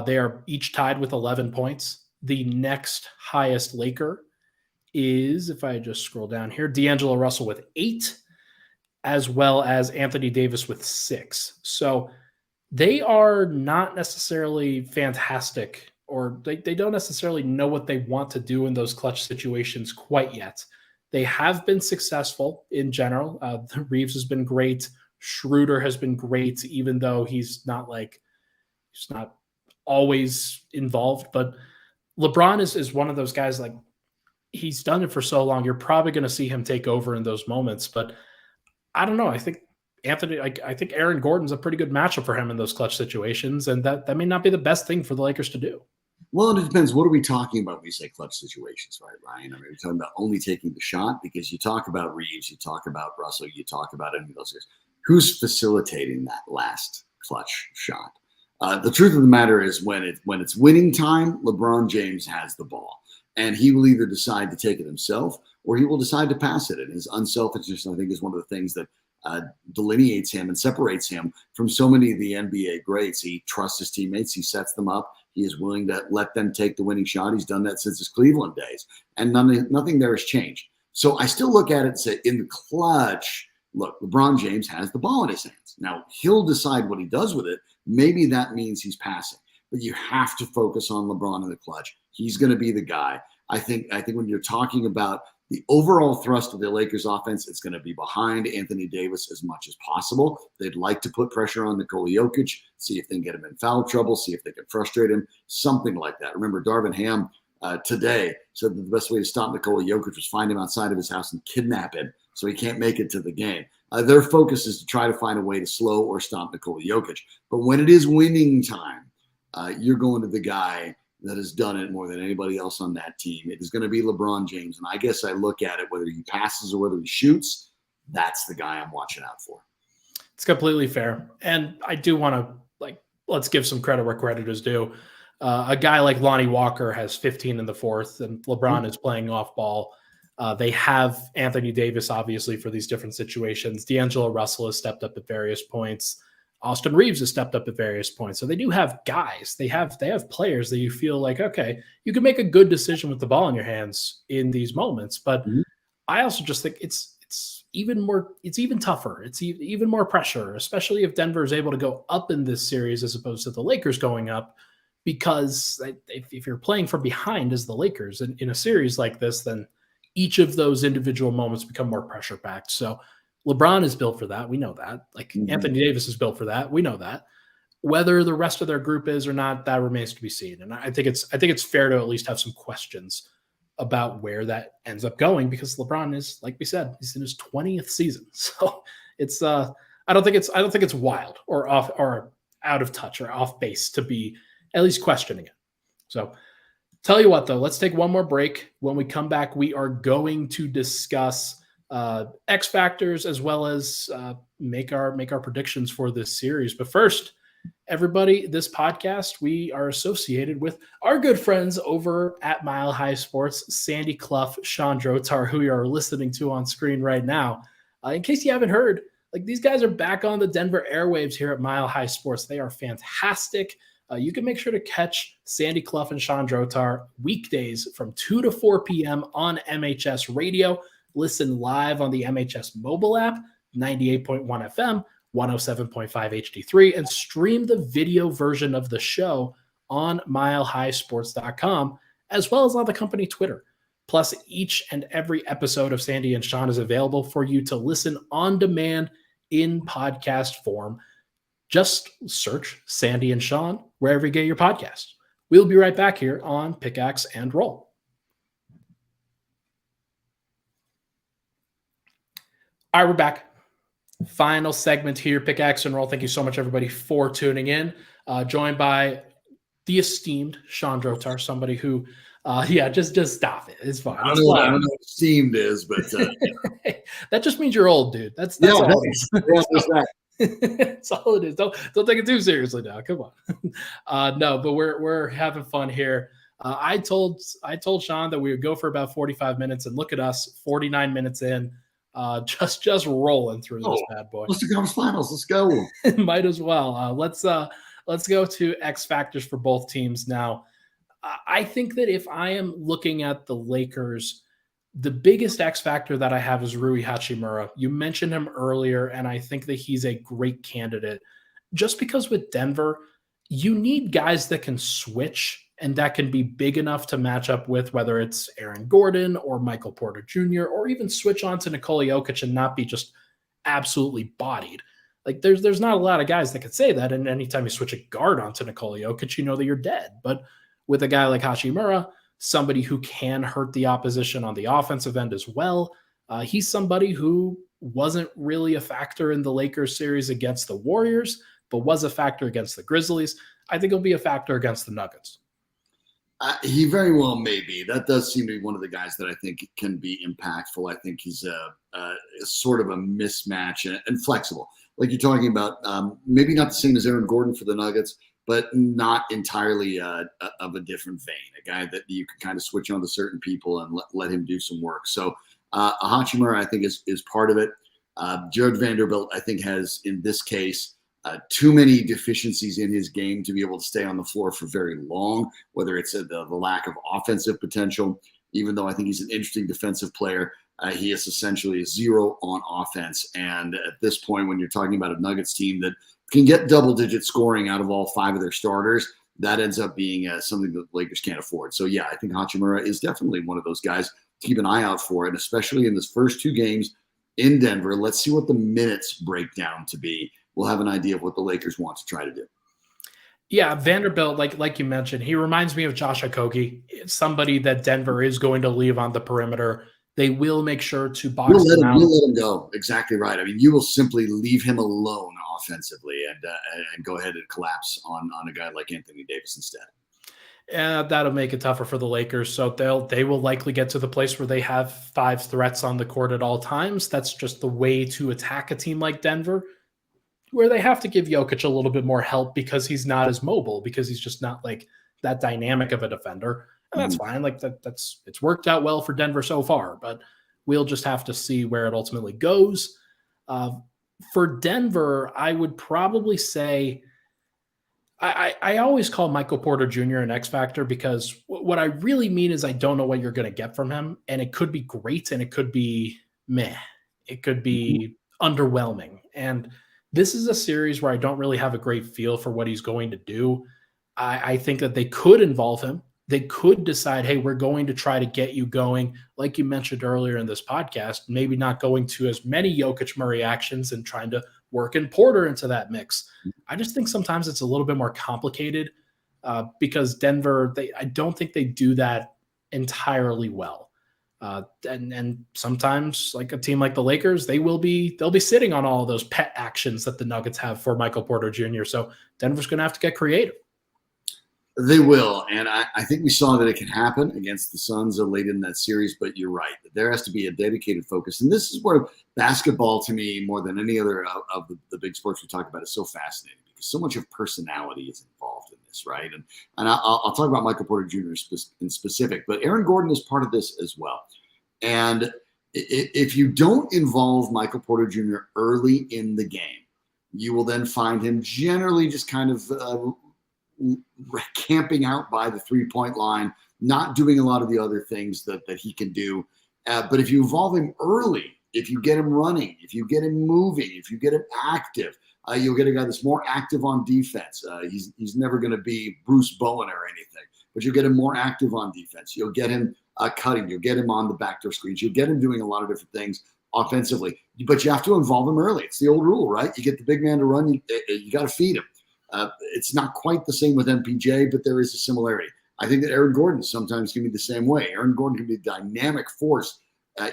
They are each tied with 11 points. The next highest Laker is, if I just scroll down here, D'Angelo Russell with 8, as well as Anthony Davis with 6. So they are not necessarily fantastic, or they don't necessarily know what they want to do in those clutch situations quite yet. They have been successful in general. Reeves has been great. Schroeder has been great, even though he's not always involved. But LeBron is one of those guys, like, he's done it for so long. You're probably going to see him take over in those moments. But I don't know. I think I think Aaron Gordon's a pretty good matchup for him in those clutch situations, and that may not be the best thing for the Lakers to do. Well, it depends. What are we talking about when we say clutch situations, right, Ryan? I mean, we're talking about only taking the shot, because you talk about Reeves, you talk about Russell, you talk about any of those guys. Who's facilitating that last clutch shot? The truth of the matter is, when it's winning time, LeBron James has the ball, and he will either decide to take it himself or he will decide to pass it. And his unselfishness, I think, is one of the things that delineates him and separates him from so many of the NBA greats. He trusts his teammates. He sets them up. He is willing to let them take the winning shot. He's done that since his Cleveland days, and nothing there has changed. So I still look at it and say, in the clutch, look, LeBron James has the ball in his hands. Now, he'll decide what he does with it. Maybe that means he's passing, but you have to focus on LeBron in the clutch. He's going to be the guy. I think when you're talking about the overall thrust of the Lakers offense, it's going to be behind Anthony Davis as much as possible. They'd like to put pressure on Nikola Jokic, see if they can get him in foul trouble, see if they can frustrate him, something like that. Remember, Darvin Ham today said that the best way to stop Nikola Jokic was find him outside of his house and kidnap him so he can't make it to the game. Their focus is to try to find a way to slow or stop Nikola Jokic. But when it is winning time, you're going to the guy that has done it more than anybody else on that team. It is going to be LeBron James. And I guess I look at it, whether he passes or whether he shoots, that's the guy I'm watching out for. It's completely fair. And I do want to, let's give some credit where credit is due. A guy like Lonnie Walker has 15 in the fourth, and LeBron is playing off ball. They have Anthony Davis, obviously, for these different situations. D'Angelo Russell has stepped up at various points. Austin Reeves has stepped up at various points. So they do have guys. They have players that you feel like, okay, you can make a good decision with the ball in your hands in these moments. But I also just think it's even tougher. It's even more pressure, especially if Denver is able to go up in this series as opposed to the Lakers going up. Because if you're playing from behind as the Lakers in a series like this, then each of those individual moments become more pressure packed. So LeBron is built for that. We know that. Anthony Davis is built for that. We know that. Whether the rest of their group is or not, that remains to be seen. And I think it's fair to at least have some questions about where that ends up going, because LeBron is, like we said, he's in his 20th season. So it's I don't think it's wild or off or out of touch or off base to be at least questioning it. So tell you what, though, let's take one more break. When we come back, we are going to discuss X factors as well as make our predictions for this series. But first, everybody, this podcast, we are associated with our good friends over at Mile High Sports, Sandy Clough, Shawn Drotar, who you are listening to on screen right now. In case you haven't heard, these guys are back on the Denver airwaves here at Mile High Sports. They are fantastic. You can make sure to catch Sandy Clough and Shawn Drotar weekdays from 2 to 4 p.m. on MHS Radio. Listen live on the MHS mobile app, 98.1 FM, 107.5 HD3, and stream the video version of the show on milehighsports.com, as well as on the company Twitter. Plus, each and every episode of Sandy and Shawn is available for you to listen on demand in podcast form. Just search Sandy and Shawn wherever you get your podcasts. We'll be right back here on Pickaxe and Roll. All right, we're back. Final segment here, Pickaxe and Roll. Thank you so much, everybody, for tuning in. Joined by the esteemed Shawn Drotar, somebody who, just stop it. It's fine. I don't know what esteemed is, but that just means you're old, dude. That's all it is. That's all it is. Don't take it too seriously now. Come on. No, but we're having fun here. I told Shawn that we would go for about 45 minutes, and look at us, 49 minutes in. Just rolling through this bad boy. Let's go to finals. Let's go. Might as well. Let's go to X factors for both teams now. I think that if I am looking at the Lakers, the biggest X factor that I have is Rui Hachimura. You mentioned him earlier, and I think that he's a great candidate. Just because with Denver, you need guys that can switch and that can be big enough to match up with, whether it's Aaron Gordon or Michael Porter Jr., or even switch on to Nikola Jokic and not be just absolutely bodied. There's not a lot of guys that could say that, and anytime you switch a guard onto Nikola Jokic, you know that you're dead. But with a guy like Hachimura, somebody who can hurt the opposition on the offensive end as well. He's somebody who wasn't really a factor in the Lakers series against the Warriors, but was a factor against the Grizzlies. I think he'll be a factor against the Nuggets. He very well may be. That does seem to be one of the guys that I think can be impactful. I think he's a sort of a mismatch and flexible. Like you're talking about, maybe not the same as Aaron Gordon for the Nuggets, but not entirely of a different vein. A guy that you can kind of switch on to certain people and let him do some work. So Hachimura, I think, is part of it. Jared Vanderbilt, I think, has, in this case, too many deficiencies in his game to be able to stay on the floor for very long, whether it's the lack of offensive potential. Even though I think he's an interesting defensive player, he is essentially a zero on offense. And at this point, when you're talking about a Nuggets team that can get double-digit scoring out of all 5 of their starters, that ends up being something that the Lakers can't afford. So, yeah, I think Hachimura is definitely one of those guys to keep an eye out for, and especially in this first 2 games in Denver. Let's see what the minutes break down to be. We'll have an idea of what the Lakers want to try to do. Yeah, Vanderbilt, like you mentioned, he reminds me of Josh Okogie, somebody that Denver is going to leave on the perimeter. They will make sure to box him out. You'll let him go. Exactly right. I mean, you will simply leave him alone offensively and go ahead and collapse on a guy like Anthony Davis instead. Yeah, that'll make it tougher for the Lakers. So they will likely get to the place where they have 5 threats on the court at all times. That's just the way to attack a team like Denver, where they have to give Jokic a little bit more help because he's not as mobile, because he's just not like that dynamic of a defender. And that's fine. Like it's worked out well for Denver so far, but we'll just have to see where it ultimately goes. For Denver, I would probably say I always call Michael Porter Jr. an X factor, because what I really mean is I don't know what you're going to get from him, and it could be great and it could be meh. It could be underwhelming. And this is a series where I don't really have a great feel for what he's going to do. I think that they could involve him. They could decide, hey, we're going to try to get you going. Like you mentioned earlier in this podcast, maybe not going to as many Jokic Murray actions and trying to work in Porter into that mix. I just think sometimes it's a little bit more complicated because Denver, I don't think they do that entirely well. And sometimes, like a team like the Lakers, they'll be sitting on all of those pet actions that the Nuggets have for Michael Porter Jr. So Denver's going to have to get creative. They will, and I think we saw that it can happen against the Suns late in that series, but you're right. There has to be a dedicated focus, and this is where basketball, to me, more than any other of the big sports we talk about, is so fascinating, because so much of personality is involved in this, right? And I'll talk about Michael Porter Jr. in specific, but Aaron Gordon is part of this as well. And if you don't involve Michael Porter Jr. early in the game, you will then find him generally just kind of camping out by the 3-point line, not doing a lot of the other things that he can do. But if you involve him early, if you get him running, if you get him moving, if you get him active, you'll get a guy that's more active on defense. He's never going to be Bruce Bowen or anything, but you'll get him more active on defense. You'll get him cutting. You'll get him on the backdoor screens. You'll get him doing a lot of different things offensively. But you have to involve him early. It's the old rule, right? You get the big man to run, you got to feed him. It's not quite the same with MPJ, but there is a similarity. I think that Aaron Gordon sometimes can be the same way. Aaron Gordon can be a dynamic force,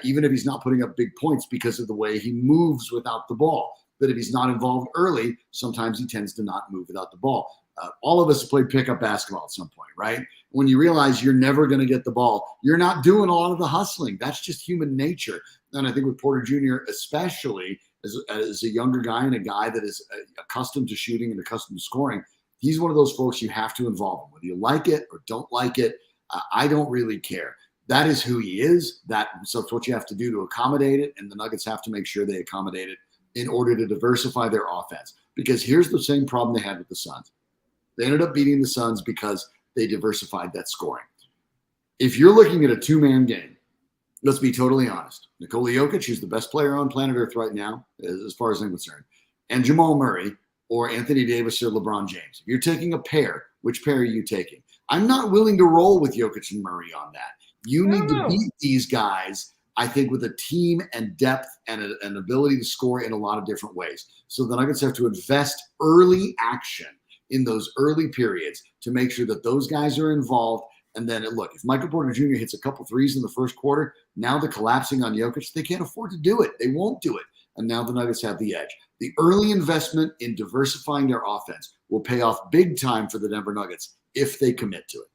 even if he's not putting up big points, because of the way he moves without the ball. But if he's not involved early, sometimes he tends to not move without the ball. All of us have played pickup basketball at some point, right? When you realize you're never going to get the ball, you're not doing a lot of the hustling. That's just human nature. And I think with Porter Jr., especially as a younger guy and a guy that is accustomed to shooting and accustomed to scoring, he's one of those folks you have to involve him. Whether you like it or don't like it, I don't really care. That is who he is. So it's what you have to do to accommodate it, and the Nuggets have to make sure they accommodate it in order to diversify their offense. Because here's the same problem they had with the Suns. They ended up beating the Suns because they diversified that scoring. If you're looking at a 2-man game, let's be totally honest. Nikola Jokic is the best player on planet Earth right now, as far as I'm concerned, and Jamal Murray or Anthony Davis or LeBron James. If you're taking a pair, which pair are you taking? I'm not willing to roll with Jokic and Murray on that. You need to beat these guys, I think, with a team and depth and an ability to score in a lot of different ways. So the Nuggets have to invest early action in those early periods to make sure that those guys are involved And then look, if Michael Porter Jr. hits a couple threes in the first quarter, now the collapsing on Jokic, they can't afford to do it. They won't do it. And now the Nuggets have the edge. The early investment in diversifying their offense will pay off big time for the Denver Nuggets if they commit to it.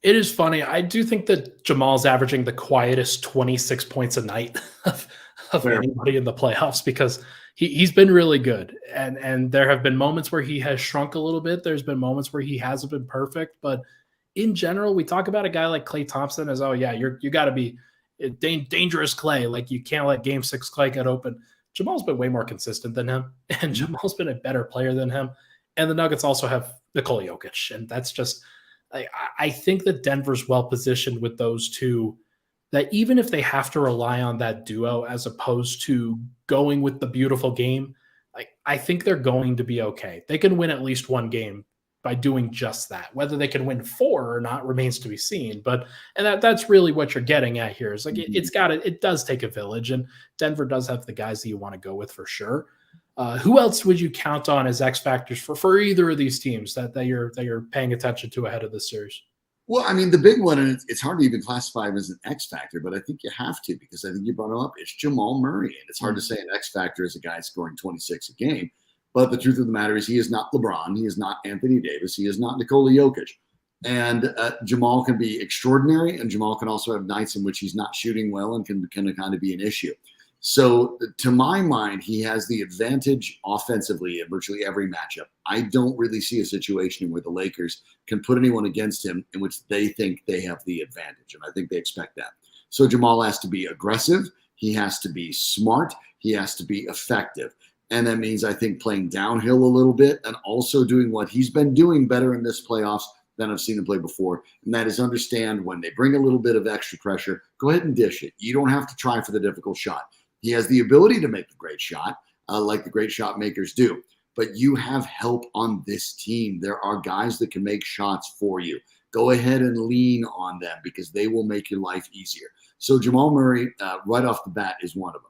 It is funny. I do think that Jamal's averaging the quietest 26 points a night of anybody in the playoffs because he's been really good. And there have been moments where he has shrunk a little bit. There's been moments where he hasn't been perfect. But in general, we talk about a guy like Klay Thompson as, oh, yeah, you got to be dangerous Klay. Like you can't let Game 6 Klay get open. Jamal's been way more consistent than him. And Jamal's been a better player than him. And the Nuggets also have Nikola Jokic. And that's just – I think that Denver's well positioned with those two, that even if they have to rely on that duo as opposed to going with the beautiful game, I think they're going to be okay. They can win at least one game by doing just that. Whether they can win 4 or not remains to be seen. And that's really what you're getting at here. Is like it does take a village, and Denver does have the guys that you want to go with for sure. Who else would you count on as X factors for either of these teams that you're paying attention to ahead of this series? Well, I mean, the big one, and it's hard to even classify him as an X factor, but I think you have to because I think you brought him up. It's Jamal Murray, and it's hard to say an X factor is a guy scoring 26 a game. But the truth of the matter is he is not LeBron. He is not Anthony Davis. He is not Nikola Jokic. And Jamal can be extraordinary, and Jamal can also have nights in which he's not shooting well and can kind of be an issue. So to my mind, he has the advantage offensively in virtually every matchup. I don't really see a situation where the Lakers can put anyone against him in which they think they have the advantage. And I think they expect that. So Jamal has to be aggressive. He has to be smart. He has to be effective. And that means, I think, playing downhill a little bit and also doing what he's been doing better in this playoffs than I've seen him play before. And that is understand when they bring a little bit of extra pressure, go ahead and dish it. You don't have to try for the difficult shot. He has the ability to make the great shot, like the great shot makers do. But you have help on this team. There are guys that can make shots for you. Go ahead and lean on them because they will make your life easier. So Jamal Murray, right off the bat, is one of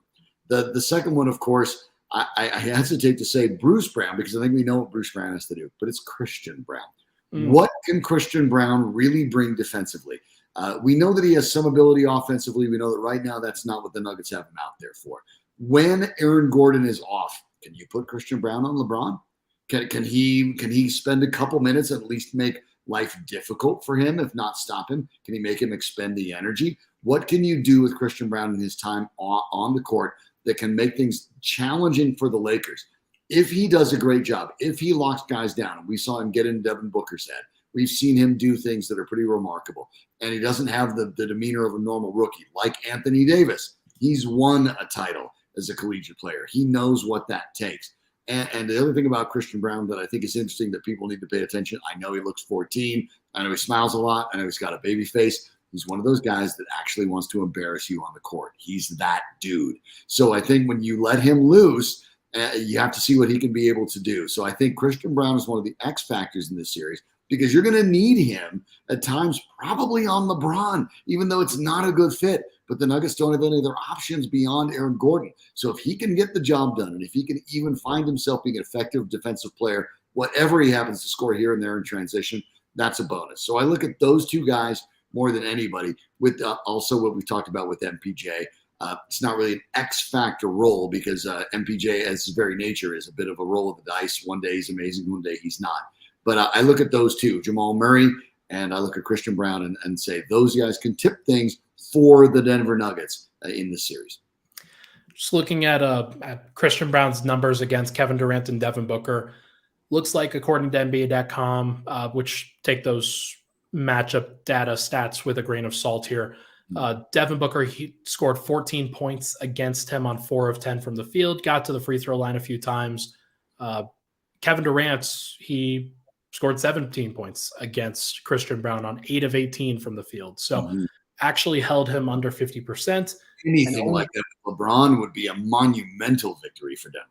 them. The second one, of course, I hesitate to say Bruce Brown because I think we know what Bruce Brown has to do, but it's Christian Brown. What can Christian Brown really bring defensively? We know that he has some ability offensively. We know that right now that's not what the Nuggets have him out there for. When Aaron Gordon is off, can you put Christian Brown on LeBron? Can he spend a couple minutes and at least make life difficult for him, if not stop him? Can he make him expend the energy? What can you do with Christian Brown in his time on the court that can make things challenging for the Lakers? If he does a great job, if he locks guys down, and we saw him get in Devin Booker's head, we've seen him do things that are pretty remarkable. And he doesn't have the demeanor of a normal rookie, like Anthony Davis. He's won a title as a collegiate player. He knows what that takes. And the other thing about Christian Brown that I think is interesting that people need to pay attention, I know he looks 14. I know he smiles a lot. I know he's got a baby face. He's one of those guys that actually wants to embarrass you on the court. He's that dude. So I think when you let him loose, you have to see what he can be able to do. So I think Christian Brown is one of the X factors in this series, because you're going to need him at times, probably on LeBron, even though it's not a good fit. But the Nuggets don't have any other options beyond Aaron Gordon. So if he can get the job done, and if he can even find himself being an effective defensive player, whatever he happens to score here and there in transition, that's a bonus. So I look at those two guys more than anybody, with also what we talked about with MPJ. It's not really an X factor role because MPJ, as his very nature, is a bit of a roll of the dice. One day he's amazing, one day he's not. But I look at those two, Jamal Murray, and I look at Christian Brown and say those guys can tip things for the Denver Nuggets in this series. Just looking at Christian Brown's numbers against Kevin Durant and Devin Booker, looks like, according to NBA.com, which take those matchup data stats with a grain of salt here, Devin Booker, he scored 14 points against him on 4 of 10 from the field, got to the free throw line a few times. Kevin Durant, he scored 17 points against Christian Brown on 8 of 18 from the field. So actually held him under 50%. Anything like that with LeBron would be a monumental victory for Denver.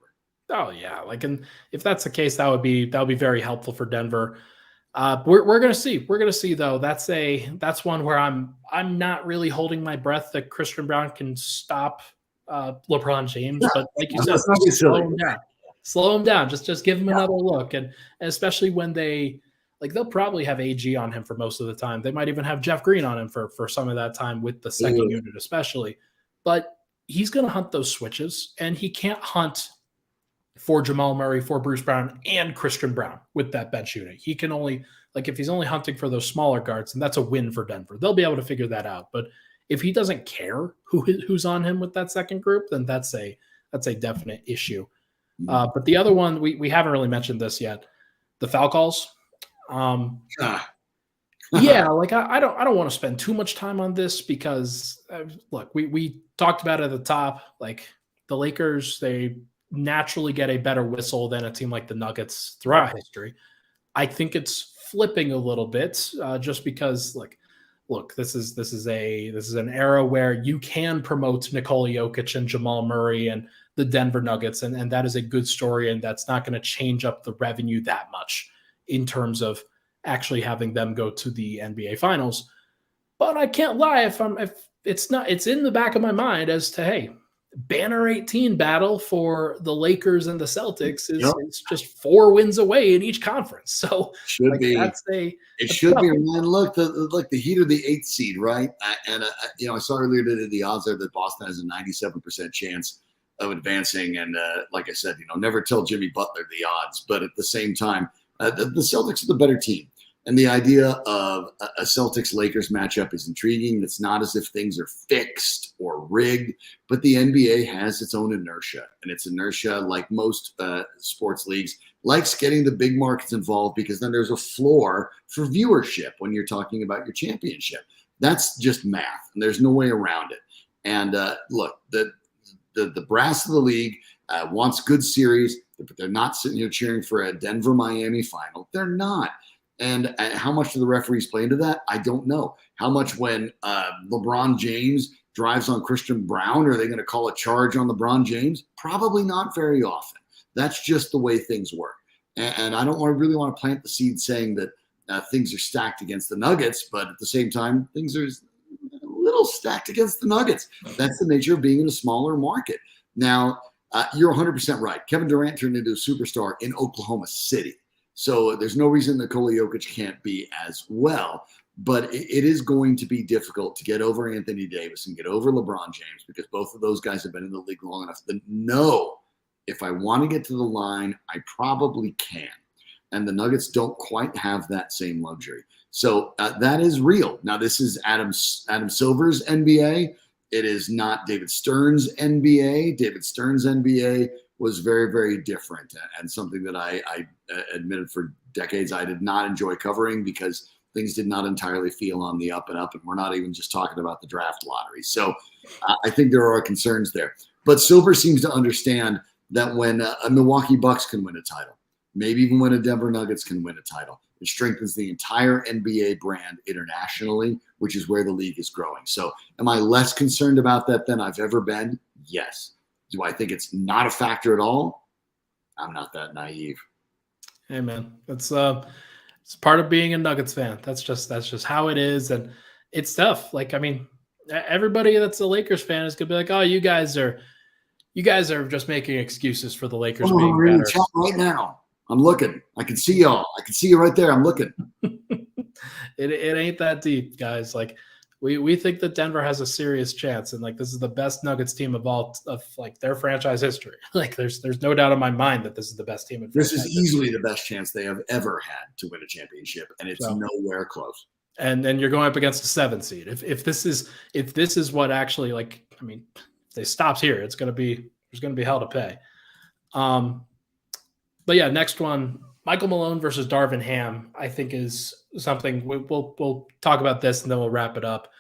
Oh yeah. And if that's the case, that would be very helpful for Denver. We're going to see. We're going to see, though. That's one where I'm not really holding my breath that Christian Brown can stop LeBron James. Yeah, but like you said, slow him down. Slow him down. Just give him another look. And especially when they like they'll probably have AG on him for most of the time. They might even have Jeff Green on him for some of that time with the second unit, especially. But he's going to hunt those switches, and he can't hunt for Jamal Murray, for Bruce Brown, and Christian Brown with that bench unit. He can only, like, if he's only hunting for those smaller guards, and that's a win for Denver. They'll be able to figure that out. But if he doesn't care who's on him with that second group, then that's a definite issue. But the other one, we haven't really mentioned this yet, the foul calls. Yeah, like I don't want to spend too much time on this because look, we talked about it at the top. Like the Lakers, they naturally get a better whistle than a team like the Nuggets throughout history. I think it's flipping a little bit just because, like, look, this is an era where you can promote Nikola Jokic and Jamal Murray and the Denver Nuggets, and that is a good story, and that's not going to change up the revenue that much in terms of actually having them go to the NBA Finals. But I can't lie, if it's in the back of my mind as to, hey, banner 18 battle for the Lakers and the Celtics is just 4 wins away in each conference. So should be. It should be. Man, look, the Heat are the 8th seed, right? And I saw earlier today the odds are that Boston has a 97% chance of advancing. And like I said, never tell Jimmy Butler the odds, but at the same time, the Celtics are the better team. And the idea of a Celtics-Lakers matchup is intriguing. It's not as if things are fixed or rigged, but the NBA has its own inertia. And its inertia, like most sports leagues, likes getting the big markets involved because then there's a floor for viewership when you're talking about your championship. That's just math, and there's no way around it. And look, the brass of the league wants good series, but they're not sitting here cheering for a Denver-Miami final. They're not. And how much do the referees play into that? I don't know. How much when LeBron James drives on Christian Brown, are they going to call a charge on LeBron James? Probably not very often. That's just the way things work. And I don't really want to plant the seed saying that things are stacked against the Nuggets, but at the same time, things are a little stacked against the Nuggets. That's the nature of being in a smaller market. Now, you're 100% right. Kevin Durant turned into a superstar in Oklahoma City. So there's no reason Nikola Jokic can't be as well. But it is going to be difficult to get over Anthony Davis and get over LeBron James because both of those guys have been in the league long enough to know if I want to get to the line, I probably can. And the Nuggets don't quite have that same luxury. So that is real. Now, this is Adam Silver's NBA. It is not David Stern's NBA. David Stern's NBA was very, very different and something that I admitted for decades I did not enjoy covering because things did not entirely feel on the up and up, and we're not even just talking about the draft lottery. So I think there are concerns there. But Silver seems to understand that when a Milwaukee Bucks can win a title, maybe even when a Denver Nuggets can win a title, it strengthens the entire NBA brand internationally, which is where the league is growing. So am I less concerned about that than I've ever been? Yes. Do I think it's not a factor at all? I'm not that naive. Hey man, it's part of being a Nuggets fan. That's just how it is, and it's tough. Like, I mean, everybody that's a Lakers fan is gonna be like, "Oh, you guys are just making excuses for the Lakers being better." In the chat right now, I'm looking. I can see y'all. I can see you right there. I'm looking. It ain't that deep, guys. Like, we think that Denver has a serious chance, and like this is the best Nuggets team of like their franchise history. Like there's no doubt in my mind that this is the best team. This is easily the best chance they have ever had to win a championship, and it's nowhere close. And then you're going up against a 7 seed. If this is what actually, like, I mean, if they stops here, there's gonna be hell to pay. But yeah, next one. Michael Malone versus Darvin Ham, I think, is something we'll talk about this and then we'll wrap it up.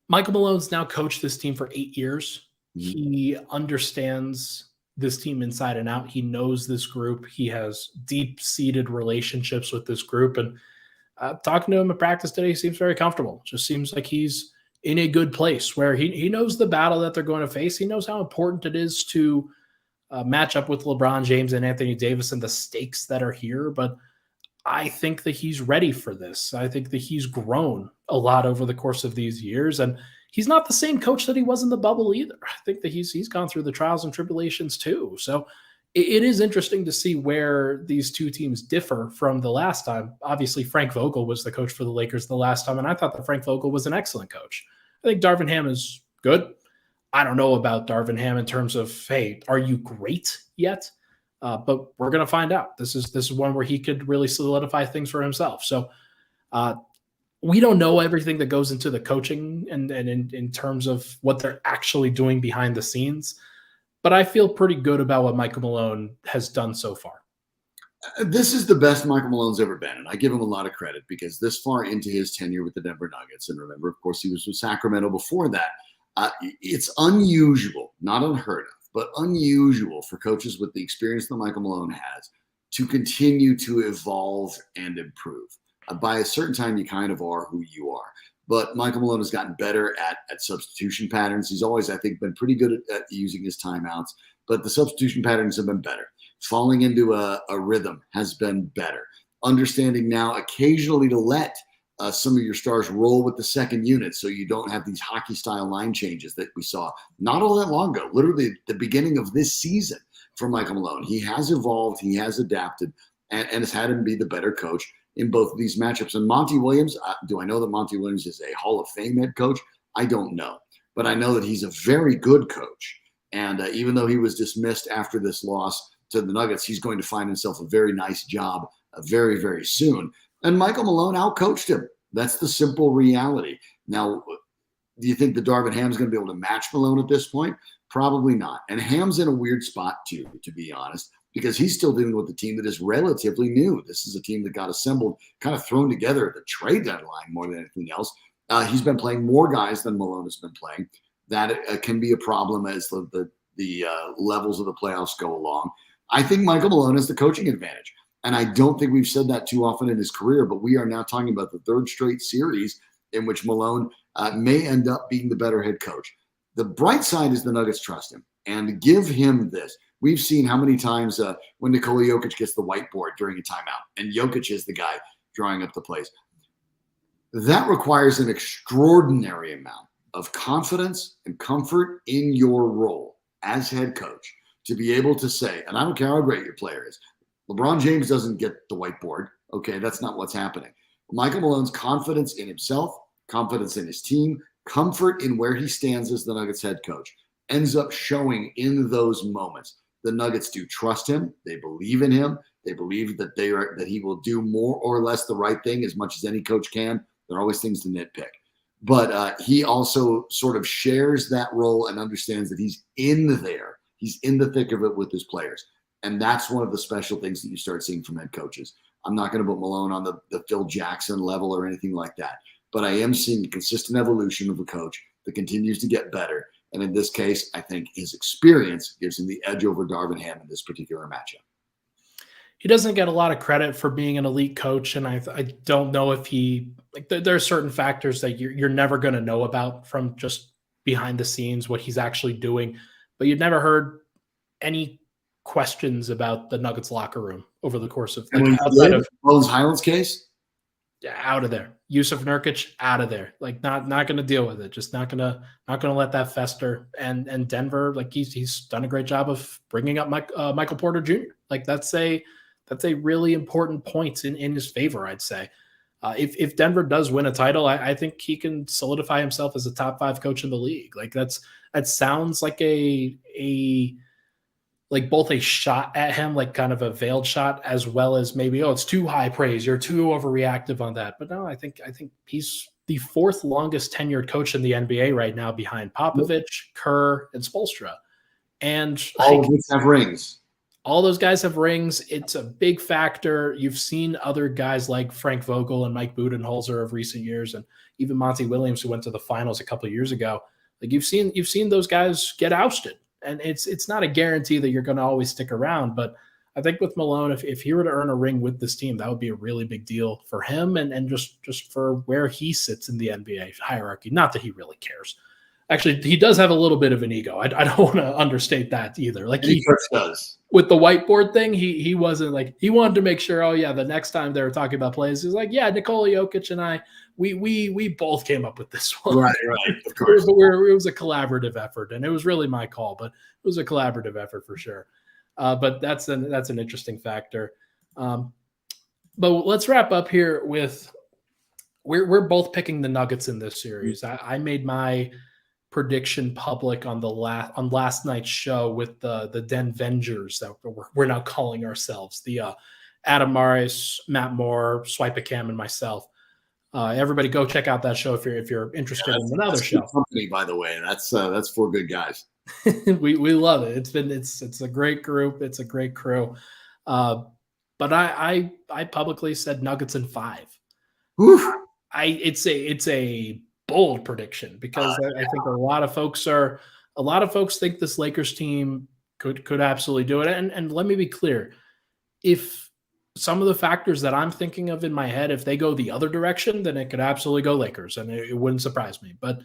Michael Malone's now coached this team for 8 years. He understands this team inside and out. He knows this group. He has deep-seated relationships with this group. And talking to him at practice today, he seems very comfortable. Just seems like he's in a good place where he knows the battle that they're going to face. He knows how important it is to match up with LeBron James and Anthony Davis and the stakes that are here. But I think that he's ready for this. I think that he's grown a lot over the course of these years. And he's not the same coach that he was in the bubble either. I think that he's gone through the trials and tribulations too. So it is interesting to see where these two teams differ from the last time. Obviously, Frank Vogel was the coach for the Lakers the last time, and I thought that Frank Vogel was an excellent coach. I think Darvin Ham is good. I don't know about Darvin Ham in terms of, hey, are you great yet? But we're going to find out. This is one where he could really solidify things for himself. So we don't know everything that goes into the coaching and in terms of what they're actually doing behind the scenes. But I feel pretty good about what Michael Malone has done so far. This is the best Michael Malone's ever been, and I give him a lot of credit because this far into his tenure with the Denver Nuggets, and remember, of course, he was with Sacramento before that, it's unusual, not unheard of, but unusual for coaches with the experience that Michael Malone has to continue to evolve and improve. By a certain time, you kind of are who you are. But Michael Malone has gotten better at substitution patterns. He's always, I think, been pretty good at using his timeouts, but the substitution patterns have been better. Falling into a rhythm has been better. Understanding now occasionally to let some of your stars roll with the second unit so you don't have these hockey-style line changes that we saw not all that long ago, literally at the beginning of this season for Michael Malone. He has evolved, he has adapted, and has had him be the better coach in both of these matchups. And Monty Williams, do I know that Monty Williams is a Hall of Fame head coach? I don't know. But I know that he's a very good coach. And even though he was dismissed after this loss to the Nuggets, he's going to find himself a very nice job very, very soon. And Michael Malone outcoached him. That's the simple reality. Now, do you think that Darvin Ham's going to be able to match Malone at this point? Probably not. And Ham's in a weird spot, too, to be honest, because he's still dealing with a team that is relatively new. This is a team that got assembled, kind of thrown together at the trade deadline more than anything else. He's been playing more guys than Malone has been playing. That can be a problem as the levels of the playoffs go along. I think Michael Malone has the coaching advantage. And I don't think we've said that too often in his career, but we are now talking about the third straight series in which Malone may end up being the better head coach. The bright side is the Nuggets trust him and give him this. We've seen how many times when Nikola Jokic gets the whiteboard during a timeout and Jokic is the guy drawing up the plays. That requires an extraordinary amount of confidence and comfort in your role as head coach to be able to say, and I don't care how great your player is, LeBron James doesn't get the whiteboard. Okay, that's not what's happening. Michael Malone's confidence in himself, confidence in his team, comfort in where he stands as the Nuggets head coach ends up showing in those moments. The Nuggets do trust him. They believe in him. They believe that that he will do more or less the right thing as much as any coach can. There are always things to nitpick. But he also sort of shares that role and understands that he's in there. He's in the thick of it with his players. And that's one of the special things that you start seeing from head coaches. I'm not going to put Malone on the Phil Jackson level or anything like that. But I am seeing a consistent evolution of a coach that continues to get better. And in this case, I think his experience gives him the edge over Darvin Ham in this particular matchup. He doesn't get a lot of credit for being an elite coach. And I don't know if there are certain factors that you're never going to know about from just behind the scenes, what he's actually doing. But you've never heard any questions about the Nuggets locker room over the course of outside of Rose Highlands case. Out of there. Yusuf Nurkic, out of there. Like not going to deal with it. Just not going to let that fester. And Denver, like he's done a great job of bringing up Michael Porter Jr. Like that's a really important point in his favor, I'd say. If Denver does win a title, I think he can solidify himself as a top 5 coach in the league. Like that sounds like like both a shot at him, like kind of a veiled shot, as well as maybe, it's too high praise. You're too overreactive on that. But no, I think he's the 4th longest tenured coach in the NBA right now behind Popovich, Kerr, and Spoelstra. And all of us have rings. All those guys have rings. It's a big factor. You've seen other guys like Frank Vogel and Mike Budenholzer of recent years, and even Monty Williams, who went to the finals a couple of years ago. Like you've seen those guys get ousted. And it's not a guarantee that you're going to always stick around. But I think with Malone, if he were to earn a ring with this team, that would be a really big deal for him and just for where he sits in the NBA hierarchy. Not that he really cares. Actually, he does have a little bit of an ego. I don't want to understate that either. Like he does. With the whiteboard thing, he wasn't like, he wanted to make sure, the next time they were talking about plays, he was like, Nikola Jokic and I, we both came up with this one. Right, of course. But it was a collaborative effort, and it was really my call, but it was a collaborative effort for sure. But that's an interesting factor. But let's wrap up here with we're both picking the Nuggets in this series. I made my prediction public on last night's show with the Denvengers that we're now calling ourselves, the Adam Mares, Matt Moore, Swipe a Cam, and myself. Everybody go check out that show if you're interested in another show. Company, by the way, that's 4 good guys. we love it. It's a great group. It's a great crew. But I publicly said Nuggets in 5. Whew. It's a bold prediction because I think a lot of folks think this Lakers team could absolutely do it. And let me be clear, if some of the factors that I'm thinking of in my head, if they go the other direction, then it could absolutely go Lakers, and it wouldn't surprise me. But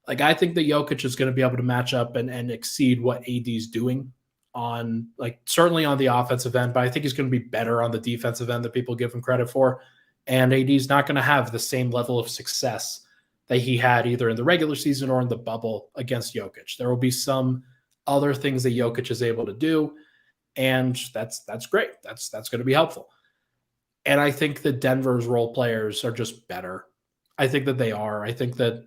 I think that Jokic is going to be able to match up and exceed what AD's doing on certainly on the offensive end, but I think he's going to be better on the defensive end that people give him credit for. And AD's not going to have the same level of success that he had either in the regular season or in the bubble against Jokic. There will be some other things that Jokic is able to do, and that's great. That's going to be helpful. And I think that Denver's role players are just better. I think that they are. I think that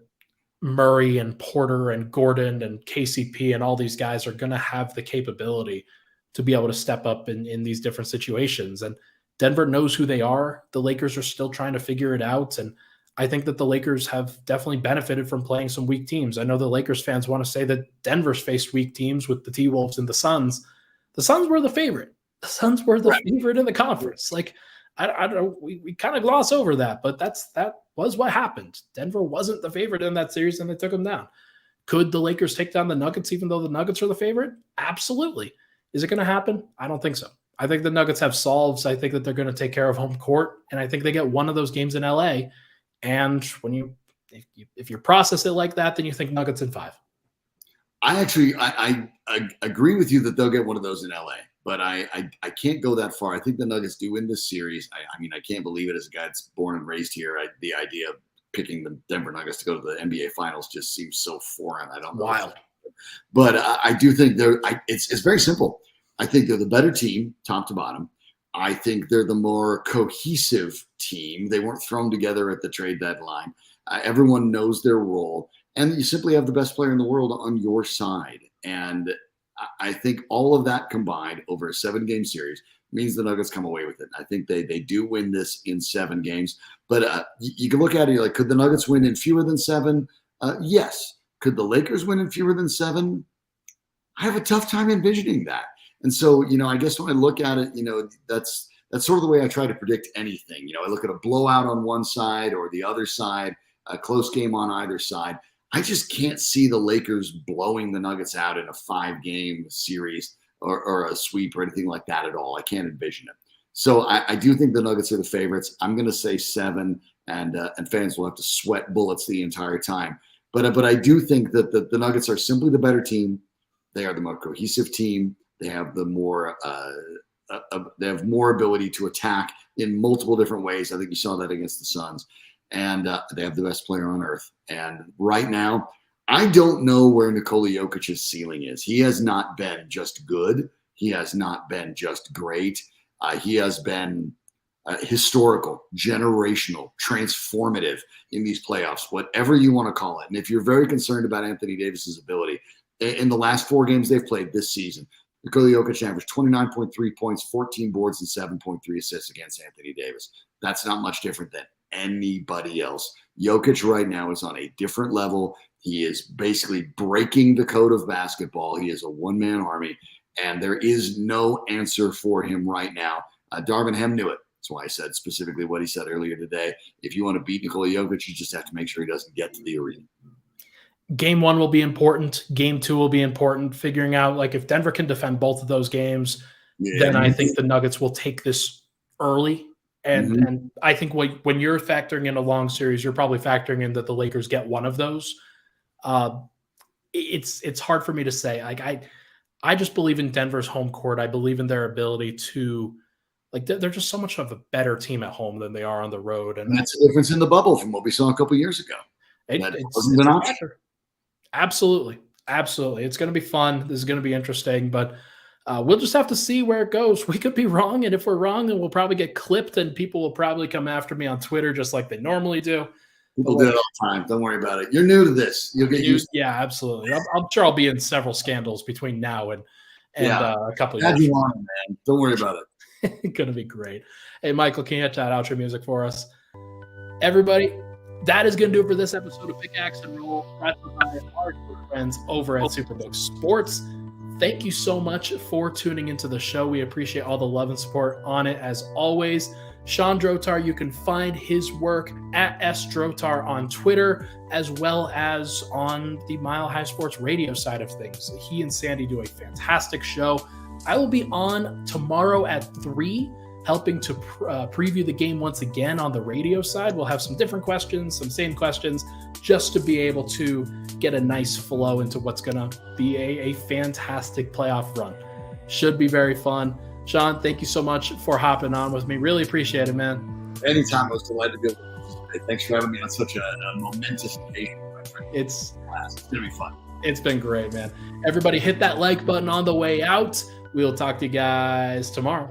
Murray and Porter and Gordon and KCP and all these guys are going to have the capability to be able to step up in these different situations. And Denver knows who they are. The Lakers are still trying to figure it out. And I think that the Lakers have definitely benefited from playing some weak teams. I know the Lakers fans want to say that Denver's faced weak teams with the T-Wolves and the Suns. The Suns were the favorite. The Suns were the favorite in the conference. I don't know. We kind of gloss over that, but that was what happened. Denver wasn't the favorite in that series, and they took them down. Could the Lakers take down the Nuggets even though the Nuggets are the favorite? Absolutely. Is it going to happen? I don't think so. I think the Nuggets have solves. I think that they're going to take care of home court, and I think they get one of those games in LA. And if you process it like that, then you think Nuggets in 5. I agree with you that they'll get one of those in LA, but I can't go that far. I think the Nuggets do win this series. I mean, I can't believe it as a guy that's born and raised here. The idea of picking the Denver Nuggets to go to the NBA Finals just seems so foreign. I don't know. Wild. But I do think it's very simple. I think they're the better team, top to bottom. I think they're the more cohesive team. They weren't thrown together at the trade deadline. Everyone knows their role. And you simply have the best player in the world on your side. And I think all of that combined over a 7-game series means the Nuggets come away with it. I think they do win this in 7 games. But you can look at it, could the Nuggets win in fewer than 7? Yes. Could the Lakers win in fewer than 7? I have a tough time envisioning that. And so, I guess when I look at it, that's sort of the way I try to predict anything. I look at a blowout on one side or the other side, a close game on either side. I just can't see the Lakers blowing the Nuggets out in a 5-game series or a sweep or anything like that at all. I can't envision it. So I do think the Nuggets are the favorites. I'm going to say 7, and fans will have to sweat bullets the entire time. But I do think that the Nuggets are simply the better team. They are the more cohesive team. They have the more they have more ability to attack in multiple different ways. I think you saw that against the Suns. And they have the best player on earth. And right now, I don't know where Nikola Jokic's ceiling is. He has not been just good. He has not been just great. He has been historical, generational, transformative in these playoffs, whatever you want to call it. And if you're very concerned about Anthony Davis's ability, in the last 4 games they've played this season, Nikola Jokic averaged 29.3 points, 14 boards, and 7.3 assists against Anthony Davis. That's not much different than anybody else. Jokic right now is on a different level. He is basically breaking the code of basketball. He is a one-man army, and there is no answer for him right now. Darvin Ham knew it. That's why I said specifically what he said earlier today. If you want to beat Nikola Jokic, you just have to make sure he doesn't get to the arena. Game 1 will be important. Game 2 will be important. Figuring out if Denver can defend both of those games, then I think the Nuggets will take this early. And I think when you're factoring in a long series, you're probably factoring in that the Lakers get one of those. It's hard for me to say. I just believe in Denver's home court. I believe in their ability to they're just so much of a better team at home than they are on the road. And that's the difference in the bubble from what we saw a couple years ago. It's an option. Absolutely. It's going to be fun. This is going to be interesting. But we'll just have to see where it goes. We could be wrong, and if we're wrong, then we'll probably get clipped, and people will probably come after me on Twitter just like they normally do. People do it all the time. Don't worry about it. You're new to this. You'll get used to it. Yeah, absolutely. I'm sure I'll be in several scandals between now and a couple of years. You want it, man. Don't worry about it. Going to be great. Hey, Michael, can you hit that outro music for us? Everybody, that is going to do it for this episode of Pickaxe and Roll, brought to you by our good friends over at Superbook Sports. Thank you so much for tuning into the show. We appreciate all the love and support on it, as always. Shawn Drotar, you can find his work at @SDrotar on Twitter, as well as on the Mile High Sports radio side of things. He and Sandy do a fantastic show. I will be on tomorrow at 3, helping to preview the game once again on the radio side. We'll have some different questions, some same questions, just to be able to get a nice flow into what's going to be a fantastic playoff run. Should be very fun. Shawn, thank you so much for hopping on with me. Really appreciate it, man. Anytime. I was delighted to be able to participate. Thanks for having me on such a momentous occasion, my friend. It's going to be fun. It's been great, man. Everybody hit that like button on the way out. We'll talk to you guys tomorrow.